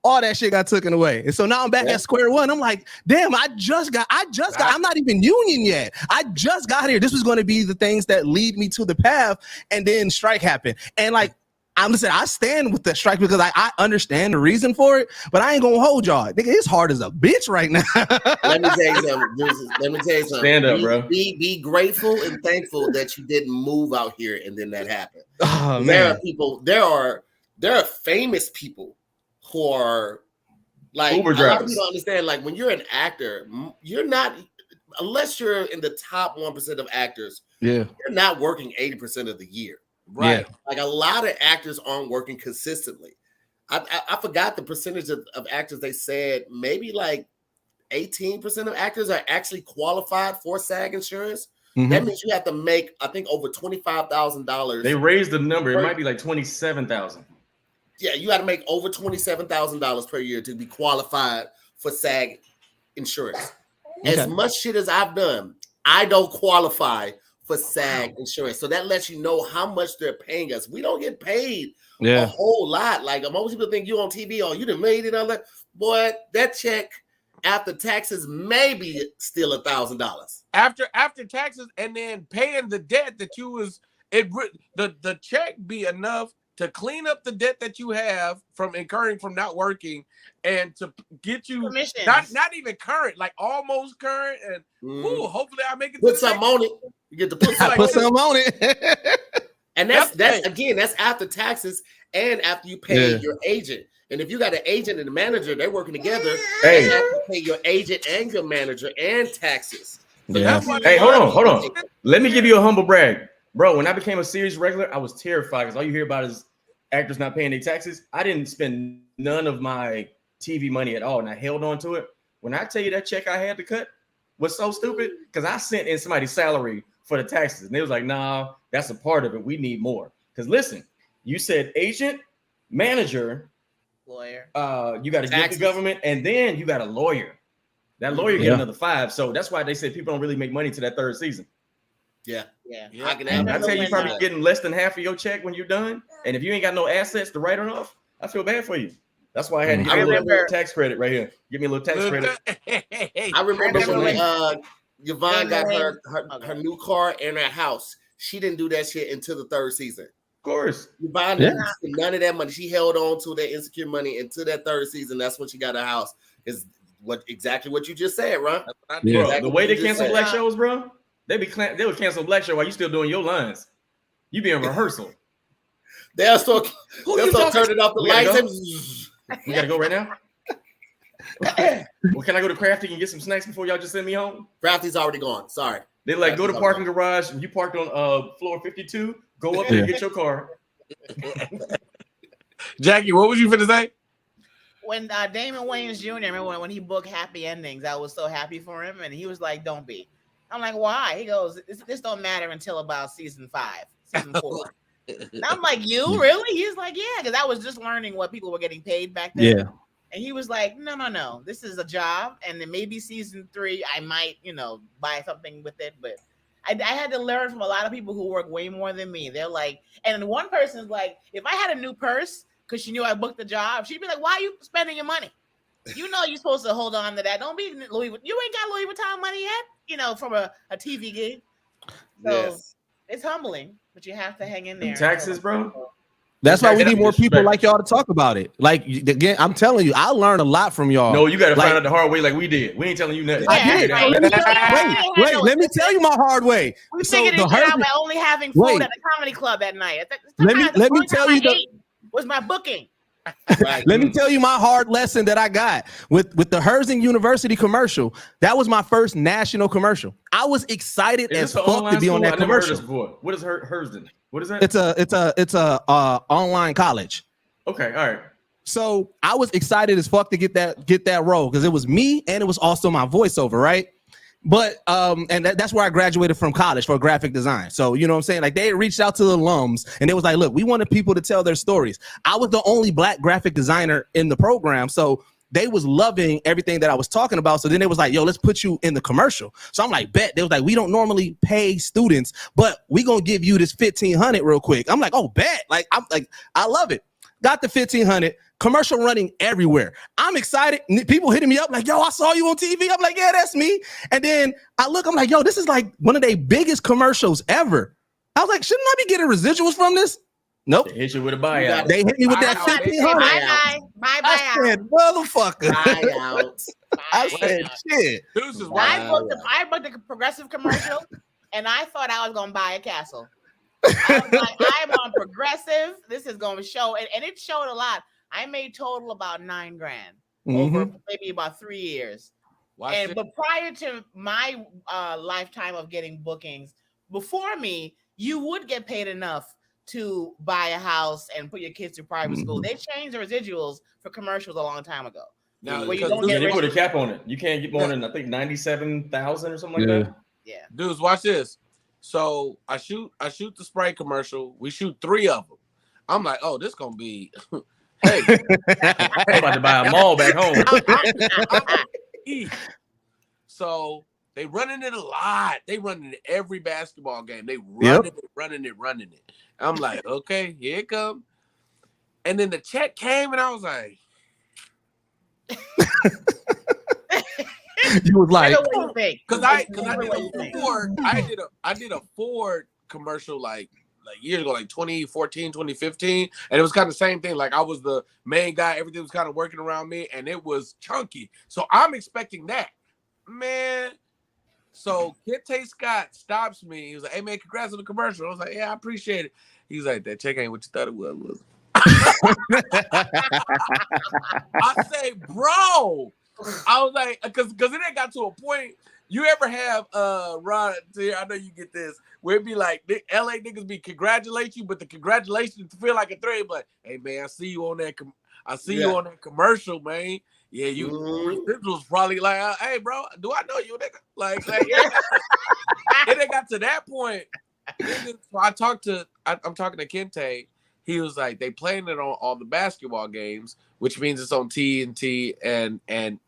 all that shit got taken away. And so now I'm back at square one. I'm like, damn, I just got, I'm not even union yet. I just got here. This was going to be the things that lead me to the path. And then strike happened. And like, I stand with the strike because I understand the reason for it, but I ain't going to hold y'all. Nigga, it's hard as a bitch right now. Let me tell you something. Stand up, bro. Be grateful and thankful that you didn't move out here and then that happened. Oh, man. There are people, there are famous people who are like, Uber a lot of drivers. people understand, like when you're an actor, you're not, unless you're in the top 1% of actors, you're not working 80% of the year. Right. Yeah. Like a lot of actors aren't working consistently. I forgot the percentage of actors. They said maybe like 18% of actors are actually qualified for SAG insurance. Mm-hmm. That means you have to make, I think, over $25,000. They raised the number. It might be like 27,000. Yeah, you got to make over $27,000 per year to be qualified for SAG insurance. Okay. As much shit as I've done, I don't qualify for SAG insurance. So that lets you know how much they're paying us. We don't get paid a whole lot. Like most people think you on TV, oh, you done made it on that. Boy, that check after taxes maybe still $1,000. After taxes and then paying the debt that you was the check be enough to clean up the debt that you have from incurring from not working and to get you not even current, like almost current. And hopefully I make it. Put something on it. You get to put something on it. And that's after taxes and after you pay your agent. And if you got an agent and a manager, they're working together. Hey, you have to pay your agent and your manager and taxes. So hey, hold on. Let me give you a humble brag. Bro, when I became a series regular, I was terrified because all you hear about is actors not paying their taxes. I didn't spend none of my TV money at all, and I held on to it. When I tell you that check I had to cut was so stupid, because I sent in somebody's salary for the taxes, and they was like, nah, that's a part of it. We need more. Because listen, you said agent, manager, lawyer. You got to give the government, and then you got a lawyer. That lawyer get another 5. So that's why they said people don't really make money to that 3rd season. Yeah. I tell you, probably getting less than half of your check when you're done. And if you ain't got no assets to write it off, I feel bad for you. That's why I had to give me a little tax credit right here. Give me a little tax credit. I remember when Yvonne got her new car and her house. She didn't do that shit until the 3rd season. Of course. Yvonne didn't spend none of that money. She held on to that insecure money until that 3rd season. That's when she got her house. Is exactly what you just said, Ron. Yeah. Exactly the way they cancel black shows, bro, they would cancel black show while you still doing your lines. You be in rehearsal. They'll start turning off the lights. We gotta go right now. Well, can I go to Crafty and get some snacks before y'all just send me home? Crafty's already gone. Sorry. They like go to parking garage. You parked on floor 52. Go up there and get your car. Jackie, what was you finna say? When Damon Wayans Jr., remember when he booked Happy Endings, I was so happy for him, and he was like, "Don't be." I'm like, "Why?" He goes, "This don't matter until about season 4." And I'm like, "You really?" He's like, "Yeah," because I was just learning what people were getting paid back then. Yeah. And he was like, no, this is a job, and then maybe season 3, I might, buy something with it, but I had to learn from a lot of people who work way more than me. They're like, and one person's like, if I had a new purse because she knew I booked the job, she'd be like, "Why are you spending your money? You're supposed to hold on to that. Don't be Louis. You ain't got Louis Vuitton money yet, from a TV gig." So it's humbling, but you have to hang in there. Taxes, bro. That's why we need more people like y'all to talk about it. Like, again, I'm telling you, I learned a lot from y'all. No, you got to find out the hard way like we did. We ain't telling you nothing. I did. Wait, let me tell you my hard way. We figured it out by only having food at the comedy club at night. Let me tell you was my booking. Let me tell you my hard lesson that I got with the Herzing University commercial. That was my first national commercial. I was excited as fuck to be on that commercial. What is Herzing? What is that? It's a online college. Okay, all right. So I was excited as fuck to get that role because it was me and it was also my voiceover, right? But and that's where I graduated from college for graphic design. So you know what I'm saying? Like they reached out to the alums and they was like, "Look, we wanted people to tell their stories." I was the only black graphic designer in the program, so they was loving everything that I was talking about. So then they was like, "Yo, let's put you in the commercial." So I'm like, "Bet." They was like, "We don't normally pay students, but we gonna give you this $1,500 real quick." I'm like, "Oh, bet." Like I'm like, I love it. Got the $1,500. Commercial running everywhere. I'm excited. People hitting me up like, "Yo, I saw you on TV." I'm like, "Yeah, that's me." And then I look, I'm like, "Yo, this is like one of their biggest commercials ever." I was like, "Shouldn't I be getting residuals from this?" Nope. They hit you with a buyout. They hit me with that $1,500. Bye. I said, "Motherfucker." Buyout. I said, "Shit." Deuces, I booked a progressive commercial, and I thought I was gonna buy a castle. I was like, "I'm on progressive. This is gonna show," and it showed a lot. I made total about $9,000 over maybe about 3 years. But prior to my lifetime of getting bookings, before me, you would get paid enough to buy a house and put your kids through private school. They changed the residuals for commercials a long time ago. Now where you don't get they put a cap on it. You can't get more than I think 97,000 or something like that. Yeah. Dudes, watch this. So I shoot the spray commercial. We shoot 3 of them. I'm like, "Oh, this gonna be." Hey, I'm about to buy a mall back home. So they running it a lot. They running it every basketball game. They running it. I'm like, okay, here it comes. And then the check came, and I was like, you was like, because I did a Ford commercial like years ago, like 2014, 2015. And it was kind of the same thing. Like I was the main guy. Everything was kind of working around me and it was chunky. So I'm expecting that, man. So Kid Tay Scott stops me. He was like, "Hey man, congrats on the commercial." I was like, "Yeah, I appreciate it." He's like, "That check ain't what you thought it was." I say, "Bro," I was like, because then it got to a point You ever have Ron? I know you get this. Where it be like LA niggas be congratulate you, but the congratulations feel like a threat. But hey man, I see you on that. I see you on that commercial, man. Yeah, you residuals probably like, hey bro, do I know you, nigga? Like it got to that point. So I'm talking to Kente. He was like, they playing it on all the basketball games, which means it's on TNT and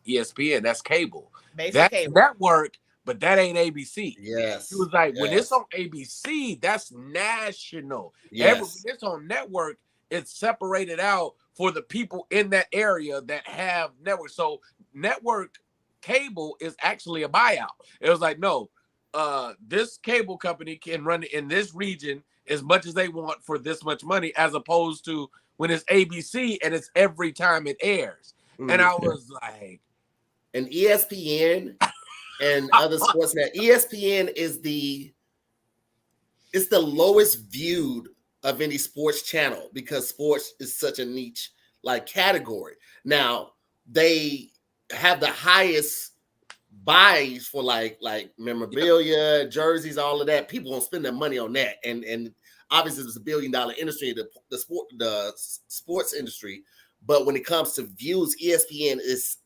ESPN. That's cable. That's cable network, but that ain't ABC. Yes. He was like, when it's on ABC, that's national. When it's on network, it's separated out for the people in that area that have network. So network cable is actually a buyout. It was like, no, this cable company can run it in this region as much as they want for this much money, as opposed to when it's ABC and it's every time it airs. And I was like, and ESPN and other sports now, ESPN is the lowest viewed of any sports channel because sports is such a niche like category. Now they have the highest buys for like memorabilia, jerseys, all of that. People won't spend their money on that, and obviously it's $1 billion industry, the sports industry. But when it comes to views, ESPN is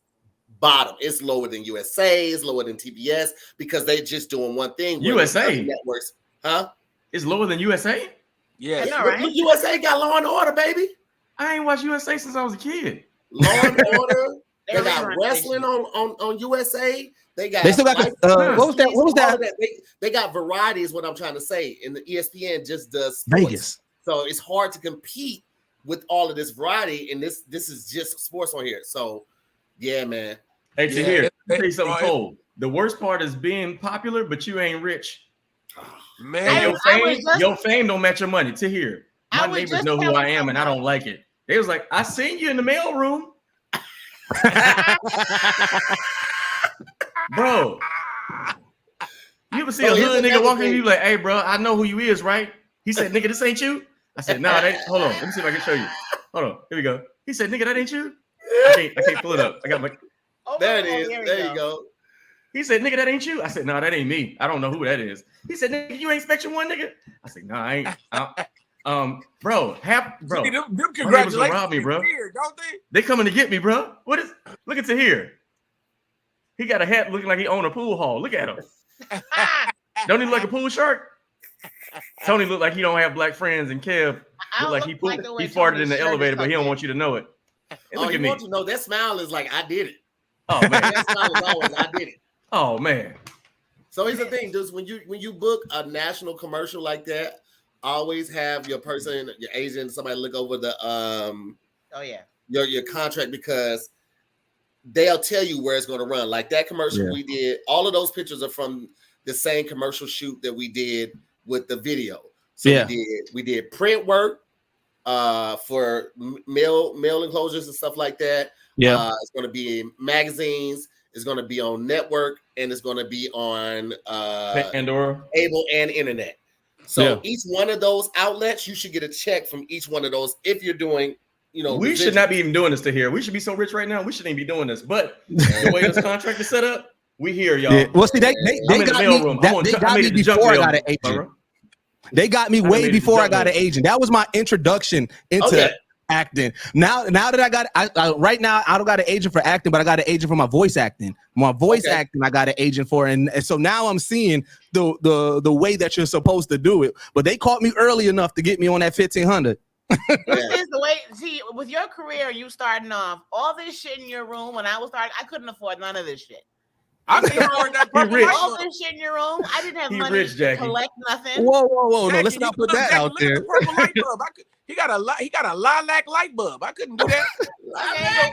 bottom. It's lower than USA, it's lower than TBS because they're just doing one thing. USA networks, huh? It's lower than USA. Yeah, right. USA got Law and Order, baby. I ain't watched USA since I was a kid. Law and Order. They got wrestling on USA. They still got what was that? They got variety is what I'm trying to say. And the ESPN just does sports. Vegas. So it's hard to compete with all of this variety. And this is just sports on here. So yeah, man. Hey, Tahir, let me tell you something cold. The worst part is being popular, but you ain't rich. Man, your fame don't match your money. Tahir, my neighbors know who I am, and I don't like it. They was like, I seen you in the mail room. Bro, you ever see a hood nigga walking in, you like, hey, bro, I know who you is, right? He said, nigga, this ain't you. I said, nah, that ain't. Hold on, let me see if I can show you. Hold on, here we go. He said, nigga, that ain't you. I can't pull it up. I got my. There it is. There you go. He said, nigga, that ain't you. I said, no, that ain't me. I don't know who that is. He said, nigga, you ain't Section 1, nigga. I said, no, I ain't. Bro, See, them congratulations gonna rob me, bro. Here, don't they? They coming to get me, bro. Look at Tahir. He got a hat looking like he owned a pool hall. Look at him. Don't he look like a pool shark? Tony look like he don't have black friends, and Kev look like he farted in the elevator, but he don't want you to know it. Look at me. Want to know that smile is like I did it. Oh man, that smile is always I did it. Oh man. So here's the thing, dudes. When you book a national commercial like that, always have your person, your agent, somebody look over the your contract, because they'll tell you where it's going to run. Like that commercial we did, all of those pictures are from the same commercial shoot that we did with the video. So we did print work for mail enclosures and stuff like that. It's going to be in magazines, it's going to be on network, and it's going to be on Pandora, cable, and internet. So each one of those outlets, you should get a check from each one of those if you're doing, we should not be even doing this to here. We should be so rich right now. We shouldn't even be doing this. But the way this contract is set up, we here, y'all. Yeah. Well, see, they got me before I got an agent. They got me way before I got an agent. That was my introduction into acting. Now that I got, right now I don't got an agent for acting, but I got an agent for my voice acting. My voice acting, I got an agent for, and so now I'm seeing the way that you're supposed to do it. But they caught me early enough to get me on that 1500. This is the way. See, with your career, you starting off all this shit in your room. When I was starting, I couldn't afford none of this shit. I couldn't afford that purple light bulb. All this shit in your room. I didn't have money to collect nothing. Whoa! Jackie, no, let's not put that out there. Purple light bulb. He got a lilac light bulb. I couldn't do that.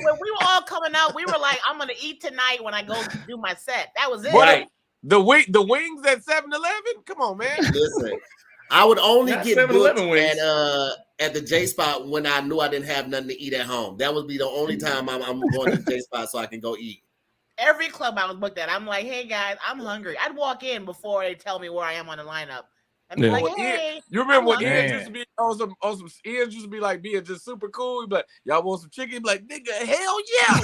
When we were all coming out, we were like, "I'm gonna eat tonight when I go do my set." That was it. Right. The wings at 7-Eleven. Come on, man. Listen, I would only get booked at the J Spot when I knew I didn't have nothing to eat at home. That would be the only time I'm going to the J Spot so I can go eat. Every club I was booked at, I'm like, "Hey guys, I'm hungry." I'd walk in before they tell me where I am on the lineup. And be like, "Hey, you remember when Ian used to be on some Ian used to be like being just super cool, but y'all want some chicken?" Like, nigga, hell yeah!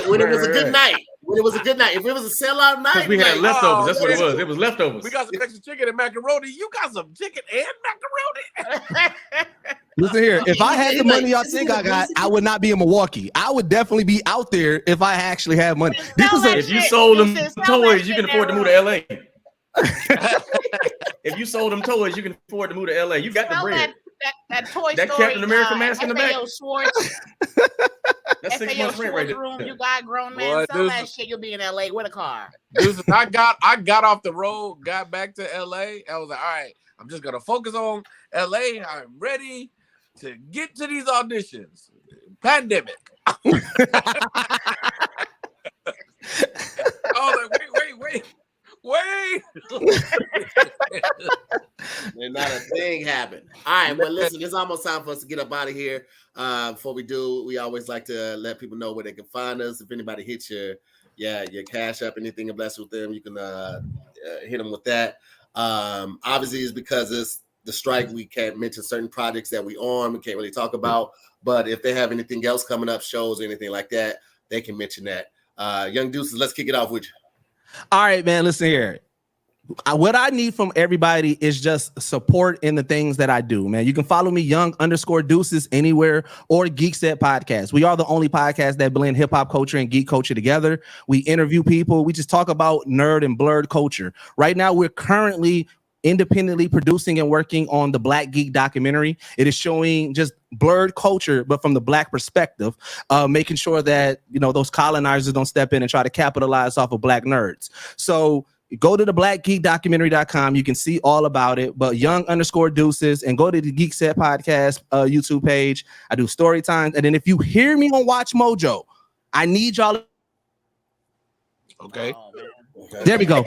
When it was a good night. When it was a good night. If it was a sellout night, Because we had like, leftovers. That's what it man. was. It was leftovers. We got some extra chicken and macaroni. You got some chicken and macaroni. Listen here. If I had the money y'all think I got, I would not be in Milwaukee. I would definitely be out there if I actually had money. This is If you sold them toys, you can afford to move to LA. If you sold them toys, you can afford to move to LA. You got the bread. That Toy That Story, Captain America mask in the back. FAO Schwartz, That's 6 months rent right room, there. you got grown man. Boy, Sell this- that shit. You'll be in LA with a car. Deuces, I got off the road, got back to LA. I was like, all right, I'm just gonna focus on LA. I'm ready to get to these auditions. Pandemic. I was like, wait. and not a thing happened. All right, well, listen, it's almost time for us to get up out of here. Before we do, we always like to let people know where they can find us. If anybody hits your cash up, anything and bless with them, you can hit them with that. Obviously, it's because it's the strike. We can't mention certain projects that we can't really talk about. But if they have anything else coming up, shows or anything like that, they can mention that. Young Deuces, let's kick it off with you. All right, man. Listen here. What I need from everybody is just support in the things that I do, man. You can follow me, young_Deuces, anywhere, or Geek Set Podcast. We are the only podcast that blend hip hop culture and geek culture together. We interview people. We just talk about nerd and blurred culture. Right now, we're currently independently producing and working on the Black Geek documentary. It is showing just blurred culture, but from the Black perspective, making sure that, you know, those colonizers don't step in and try to capitalize off of Black nerds. So go to the blackgeekdocumentary.com. You can see all about it, but young_Deuces, and go to the Geek Set Podcast YouTube page. I do story times. And then if you hear me on Watch Mojo, I need y'all. Okay. Oh, man. There we go.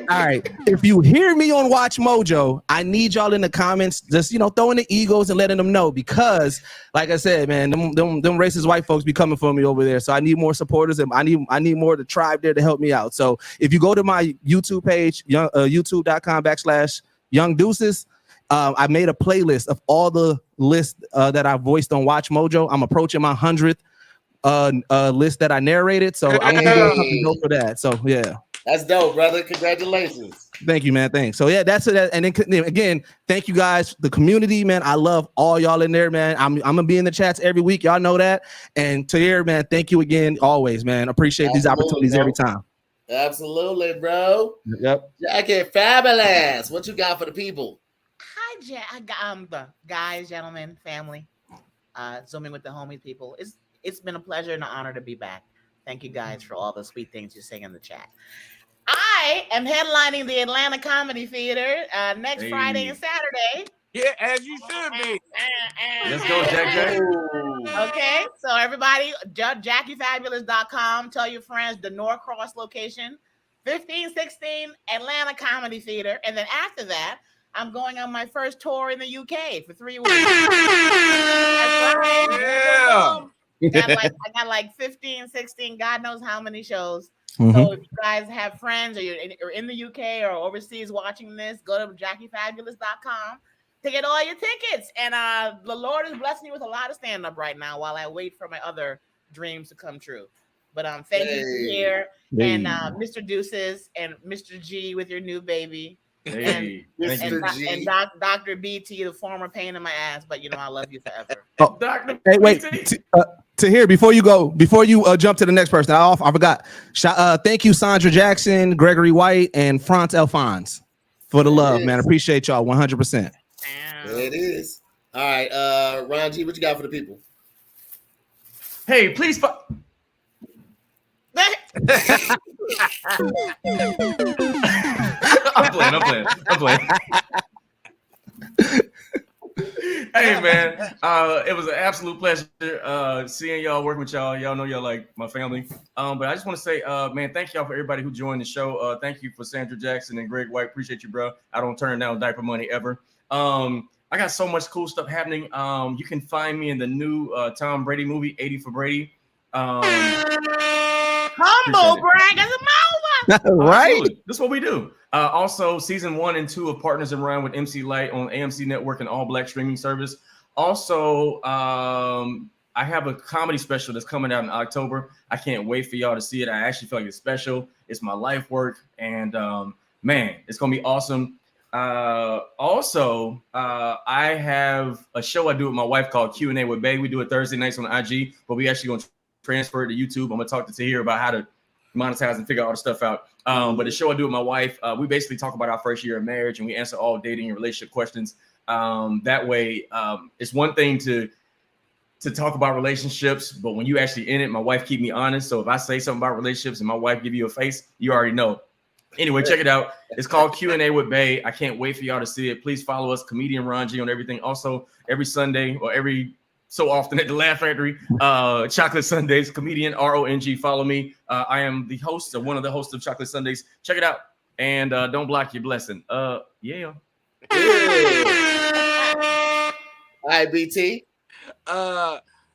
All right. If you hear me on Watch Mojo, I need y'all in the comments, just, you know, throwing the egos and letting them know, because like I said, man, them racist white folks be coming for me over there. So I need more supporters, and I need more of the tribe there to help me out. So if you go to my YouTube page, youtube.com/youngdeuces, I made a playlist of all the lists that I voiced on Watch Mojo. I'm approaching my 100th list that I narrated. So I want to go for that. So yeah. That's dope, brother. Congratulations. Thank you, man. Thanks. So yeah, that's it. And then again, thank you guys, the community, man. I love all y'all in there, man. I'm gonna be in the chats every week. Y'all know that. And Tahir, man, thank you again, always, man. Appreciate these opportunities every time. Absolutely, bro. Yep. Jackie, fabulous. What you got for the people? Hi, I got the guys, gentlemen, family. Zooming with the homies, people. It's been a pleasure and an honor to be back. Thank you guys for all the sweet things you say in the chat. I am headlining the Atlanta Comedy Theater next Friday and Saturday. Yeah, as you should be. Let's go, Jack. Okay, so everybody, JackieFabulous.com. Tell your friends the Norcross location, 1516 Atlanta Comedy Theater. And then after that, I'm going on my first tour in the UK for 3 weeks. That's right. Yeah. I got like 15, 16, God knows how many shows. So if you guys have friends or you're in the UK or overseas watching this, go to JackieFabulous.com to get all your tickets. And the Lord is blessing me with a lot of stand-up right now while I wait for my other dreams to come true. But thank you here and Mr. Deuces and Mr. G with your new baby. Hey, and Dr. BT, the former pain in my ass, but you know I love you forever. Oh, hey, wait, Tahir, before you jump to the next person, I forgot. Thank you, Sandra Jackson, Gregory White, and Franz Alphonse for the love, man. Appreciate y'all 100%. There it is. All right, Ron G, what you got for the people? Hey, please. I'm playing. Hey man, it was an absolute pleasure seeing y'all, working with y'all. Y'all know y'all like my family. But I just want to say, man, thank y'all for everybody who joined the show. Thank you for Sandra Jackson and Greg White. Appreciate you, bro. I don't turn down diaper money ever. I got so much cool stuff happening. You can find me in the new Tom Brady movie, 80 for Brady. Humble brag as a mama. Right. That's what we do. Also, season 1 and 2 of Partners in Rhyme with MC Light on AMC Network and All Black streaming service. Also, I have a comedy special that's coming out in October. I can't wait for y'all to see it. I actually feel like it's special. It's my life work, and man, it's gonna be awesome. Also, I have a show I do with my wife called Q&A with Bay. We do it Thursday nights on IG, but we actually gonna transfer it to YouTube. I'm gonna talk to Tahir about how to monetize and figure all the stuff out. But the show I do with my wife, we basically talk about our first year of marriage, and we answer all dating and relationship questions. That way, it's one thing to talk about relationships, but when you actually in it, my wife keep me honest. So if I say something about relationships and my wife give you a face, you already know. Anyway, check it out. It's called Q&A with Bay. I can't wait for y'all to see it. Please follow us, Comedian Ron G, on everything. Also, every Sunday or every so often at the Laugh Factory, Chocolate Sundays, Comedian RONG. Follow me. I am the host, or one of the hosts of Chocolate Sundays. Check it out, and don't block your blessing. Yeah. All right, BT.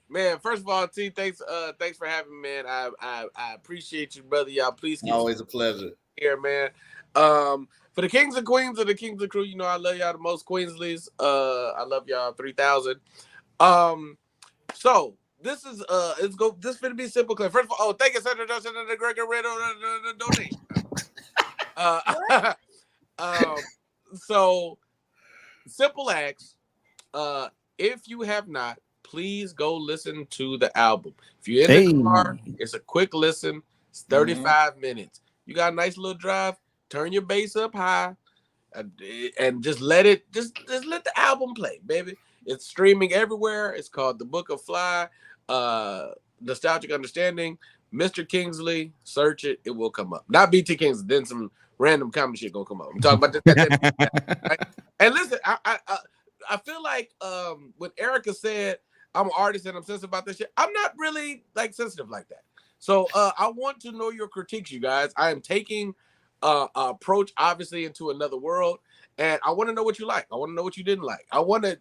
Man, first of all, T, thanks for having me, man. I appreciate you, brother. Y'all, please keep always a pleasure here, man. For the kings and queens of the Kings of Crew, you know I love y'all the most, Queensleys. I love y'all 3,000. So this is this finna be simple. First of all, thank you, Senator Gregor Red donate. So simple acts. If you have not, please go listen to the album. If you're in the car, it's a quick listen. It's 35 minutes. You got a nice little drive. Turn your bass up high, and just let the album play, baby. It's streaming everywhere. It's called The Book of Fly, Nostalgic Understanding. Mr. Kingsley, search it. It will come up. Not BT Kingsley. Then some random comedy shit gonna come up. I'm talking about that. Right? And listen, I feel like when Erica said I'm an artist and I'm sensitive about this shit, I'm not really like sensitive like that. So I want to know your critiques, you guys. I am taking approach obviously into another world, and I want to know what you like. I want to know what you didn't like. I want to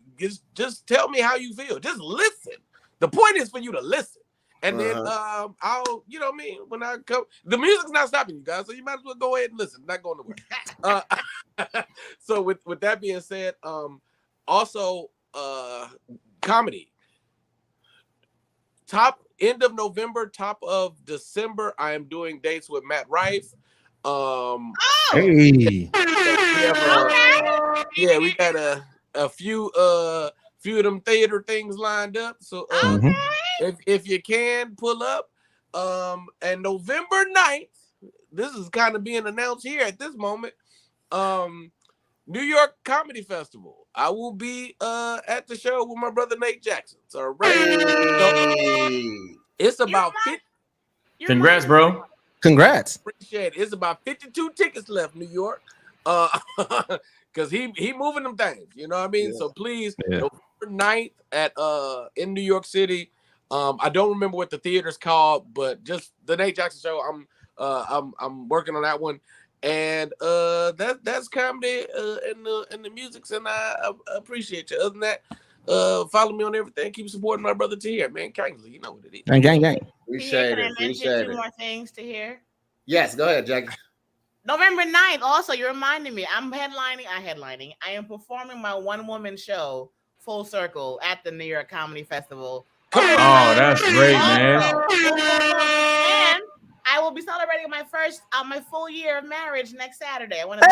just tell me how you feel. Just listen. The point is for you to listen, and then I'll, you know what I mean, when I come, the music's not stopping you guys, so you might as well go ahead and listen. Not going nowhere. So with that being said, also comedy. End of November, top of December, I am doing dates with Matt Rife. Hey. We got a few of them theater things lined up. So if you can pull up, and November 9th, this is kind of being announced here at this moment. New York Comedy Festival. I will be at the show with my brother Nate Jackson. So it's about 50. Congrats, bro. Congrats. Appreciate it. It's about 52 tickets left, New York. Because he moving them things, you know what I mean? Yeah. So please, November 9th at in New York City. I don't remember what the theater's called, but just the Nate Jackson show. I'm working on that one. And that's comedy and the music, and I appreciate you. Other than that, follow me on everything. Keep supporting my brother Tahir, man. Kingsley, you know what it is. Gang. Appreciate it. Appreciate it. Two more things to hear. Yes, go ahead, Jackie. November 9th. Also, you're reminding me. I'm headlining. I am performing my one-woman show, Full Circle, at the New York Comedy Festival. Oh, that's great, man. And I will be celebrating my full year of marriage next Saturday. I want to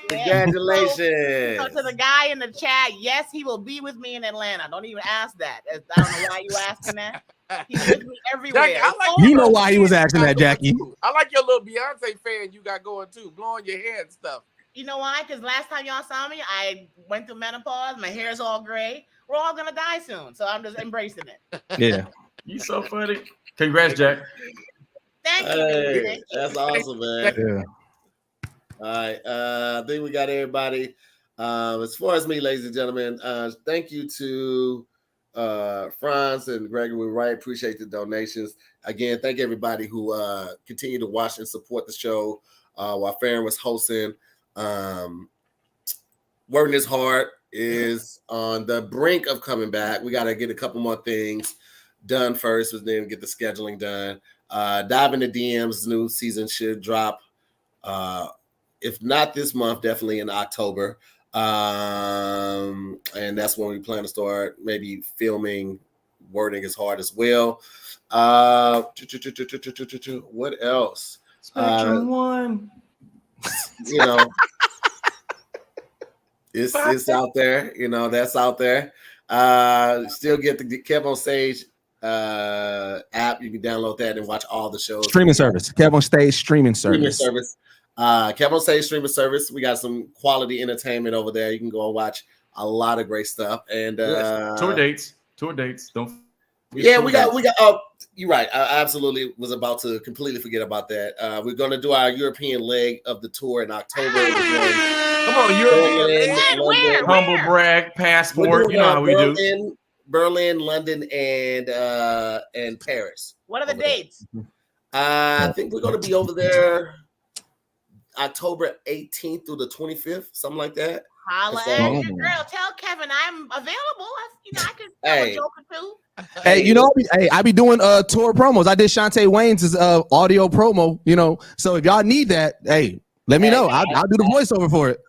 Congratulations. So to the guy in the chat, yes, he will be with me in Atlanta. Don't even ask that. I don't know why you asking that. He's with me everywhere. Jackie, you know why he was asking that, Jackie. I like your little Beyonce fan you got going too, blowing your hair and stuff. You know why? Because last time y'all saw me, I went through menopause. My hair is all gray. We're all gonna die soon, so I'm just embracing it. Yeah. You so funny. Congrats, Jack. Thank you. Hey, that's awesome, man. Yeah. All right. I think we got everybody. As far as me, ladies and gentlemen, thank you to Franz and Gregory Wright. Appreciate the donations. Again, thank everybody who continue to watch and support the show while Farren was hosting. Working His Heart is on the brink of coming back. We got to get a couple more things done first, but then get the scheduling done. Dive in the DMs, new season should drop. If not this month, definitely in October. And that's when we plan to start maybe filming Wording is Hard as well. What else? Spectrum One. You know, it's out there. You know, that's out there. Still get the Kev on Stage app. You can download that and watch all the shows. Streaming service. Kev on Stage streaming service. Kev on Stage streaming service. We got some quality entertainment over there. You can go and watch a lot of great stuff. And tour dates. Don't. Yeah, we got. Oh, you're right. I absolutely was about to completely forget about that. We're going to do our European leg of the tour in October. Come on, European. Humble brag, passport. You know how we do. Berlin, London, and Paris. What are the dates? I think we're going to be over there October 18th through the 25th, something like that. Holla at your girl. Tell Kevin I'm available. I can tell a joke or two. Hey, you know, I be doing tour promos. I did Shantae Wayne's audio promo, you know. So if y'all need that, hey, let me know. I'll do the voiceover for it.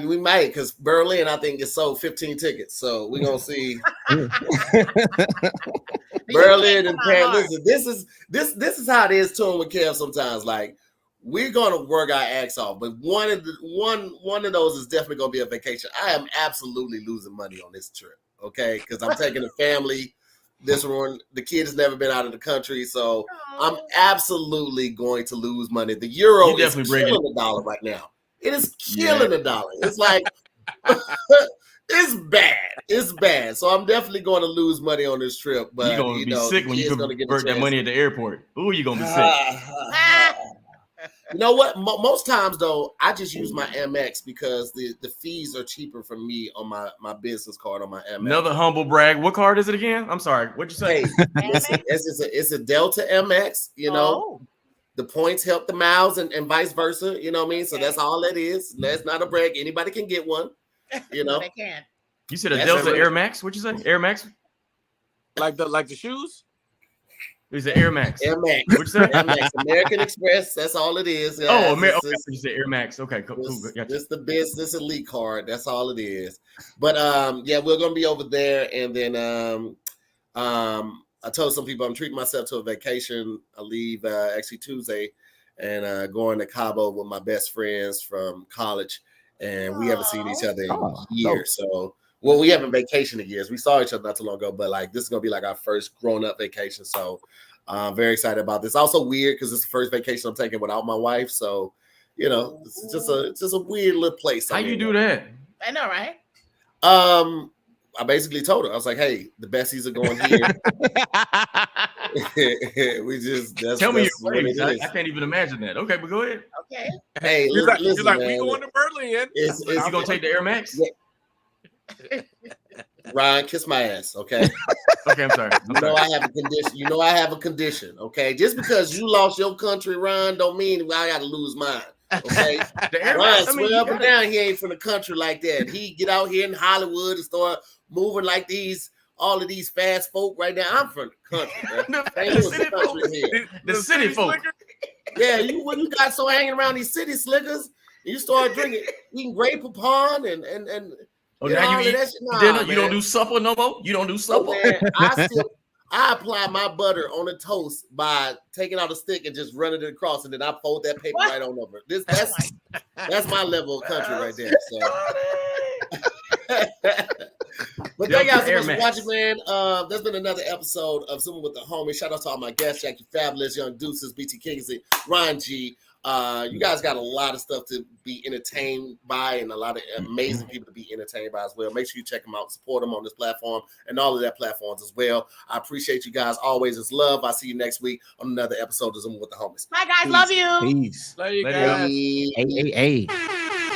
We might, because Berlin, I think, it sold 15 tickets. So we're gonna see Berlin and Paris. Listen, this is how it is touring with Kev sometimes. Like, we're gonna work our ass off, but one of those is definitely gonna be a vacation. I am absolutely losing money on this trip, okay? Because I'm taking the family. This one, the kid has never been out of the country, so I'm absolutely going to lose money. The euro is killing the dollar right now. It is killing the dollar. It's like it's bad. It's bad. So I'm definitely going to lose money on this trip. But you're gonna be sick when you convert that money at the airport. Ooh, you're gonna be sick. You know what? Most times though, I just use my Amex because the fees are cheaper for me on my business card on my Amex. Another humble brag. What card is it again? I'm sorry. What'd you say? Hey, it's a Delta Amex. You know, the points help the miles and vice versa. You know what I mean? So that's all that is. That's not a brag. Anybody can get one. You know, they can. You said a Delta Air Max? What'd you say? Air Max? Like the shoes? It's an Air Max. Air Max. What'd you say? Air Max. American Express. That's all it is. Oh, American. Okay, you said Air Max. Okay, cool. Just the business elite card. That's all it is. But yeah, we're gonna be over there, and then I told some people I'm treating myself to a vacation. I leave actually Tuesday, and going to Cabo with my best friends from college, and we haven't seen each other in years. So. Well, we haven't vacationed in years. We saw each other not too long ago, but like this is gonna be like our first grown-up vacation. So I'm very excited about this. Also weird because it's the first vacation I'm taking without my wife. So, you know, it's just a weird little place. How you do that? I know, right? I basically told her, I was like, hey, the Bessies are going here. We just tell me your ways. I can't even imagine that. Okay, but go ahead. Okay. Hey, you're listen, like man, we going to Berlin. You gonna take the Air Max? Yeah. Ryan, kiss my ass, okay? Okay, I'm sorry. I have a condition. You know I have a condition, okay? Just because you lost your country, Ryan, don't mean I got to lose mine, okay? Ryan, swear up and down, he ain't from the country like that. He get out here in Hollywood and start moving like all of these fast folk right now. I'm from the country, the city folk. Yeah, when you got so hanging around these city slickers, you start eating Grey Poupon and oh, now you eat dinner? You don't do supper no more? You don't do supper? Man, I apply my butter on a toast by taking out a stick and just running it across, and then I fold that paper right on over. That's my level of country right there. So. But thank y'all so much for watching, man. There's been another episode of Zooming with the Homies. Shout out to all my guests, Jackie Fabulous, Young Deuces, BT Kingsley, Ryan G. You guys got a lot of stuff to be entertained by and a lot of amazing people to be entertained by as well. Make sure you check them out, support them on this platform and all of their platforms as well. I appreciate you guys always. It's love. I'll see you next week on another episode of Zooming with the Homies. Bye, guys. Love you. Peace. Love you guys. Hey.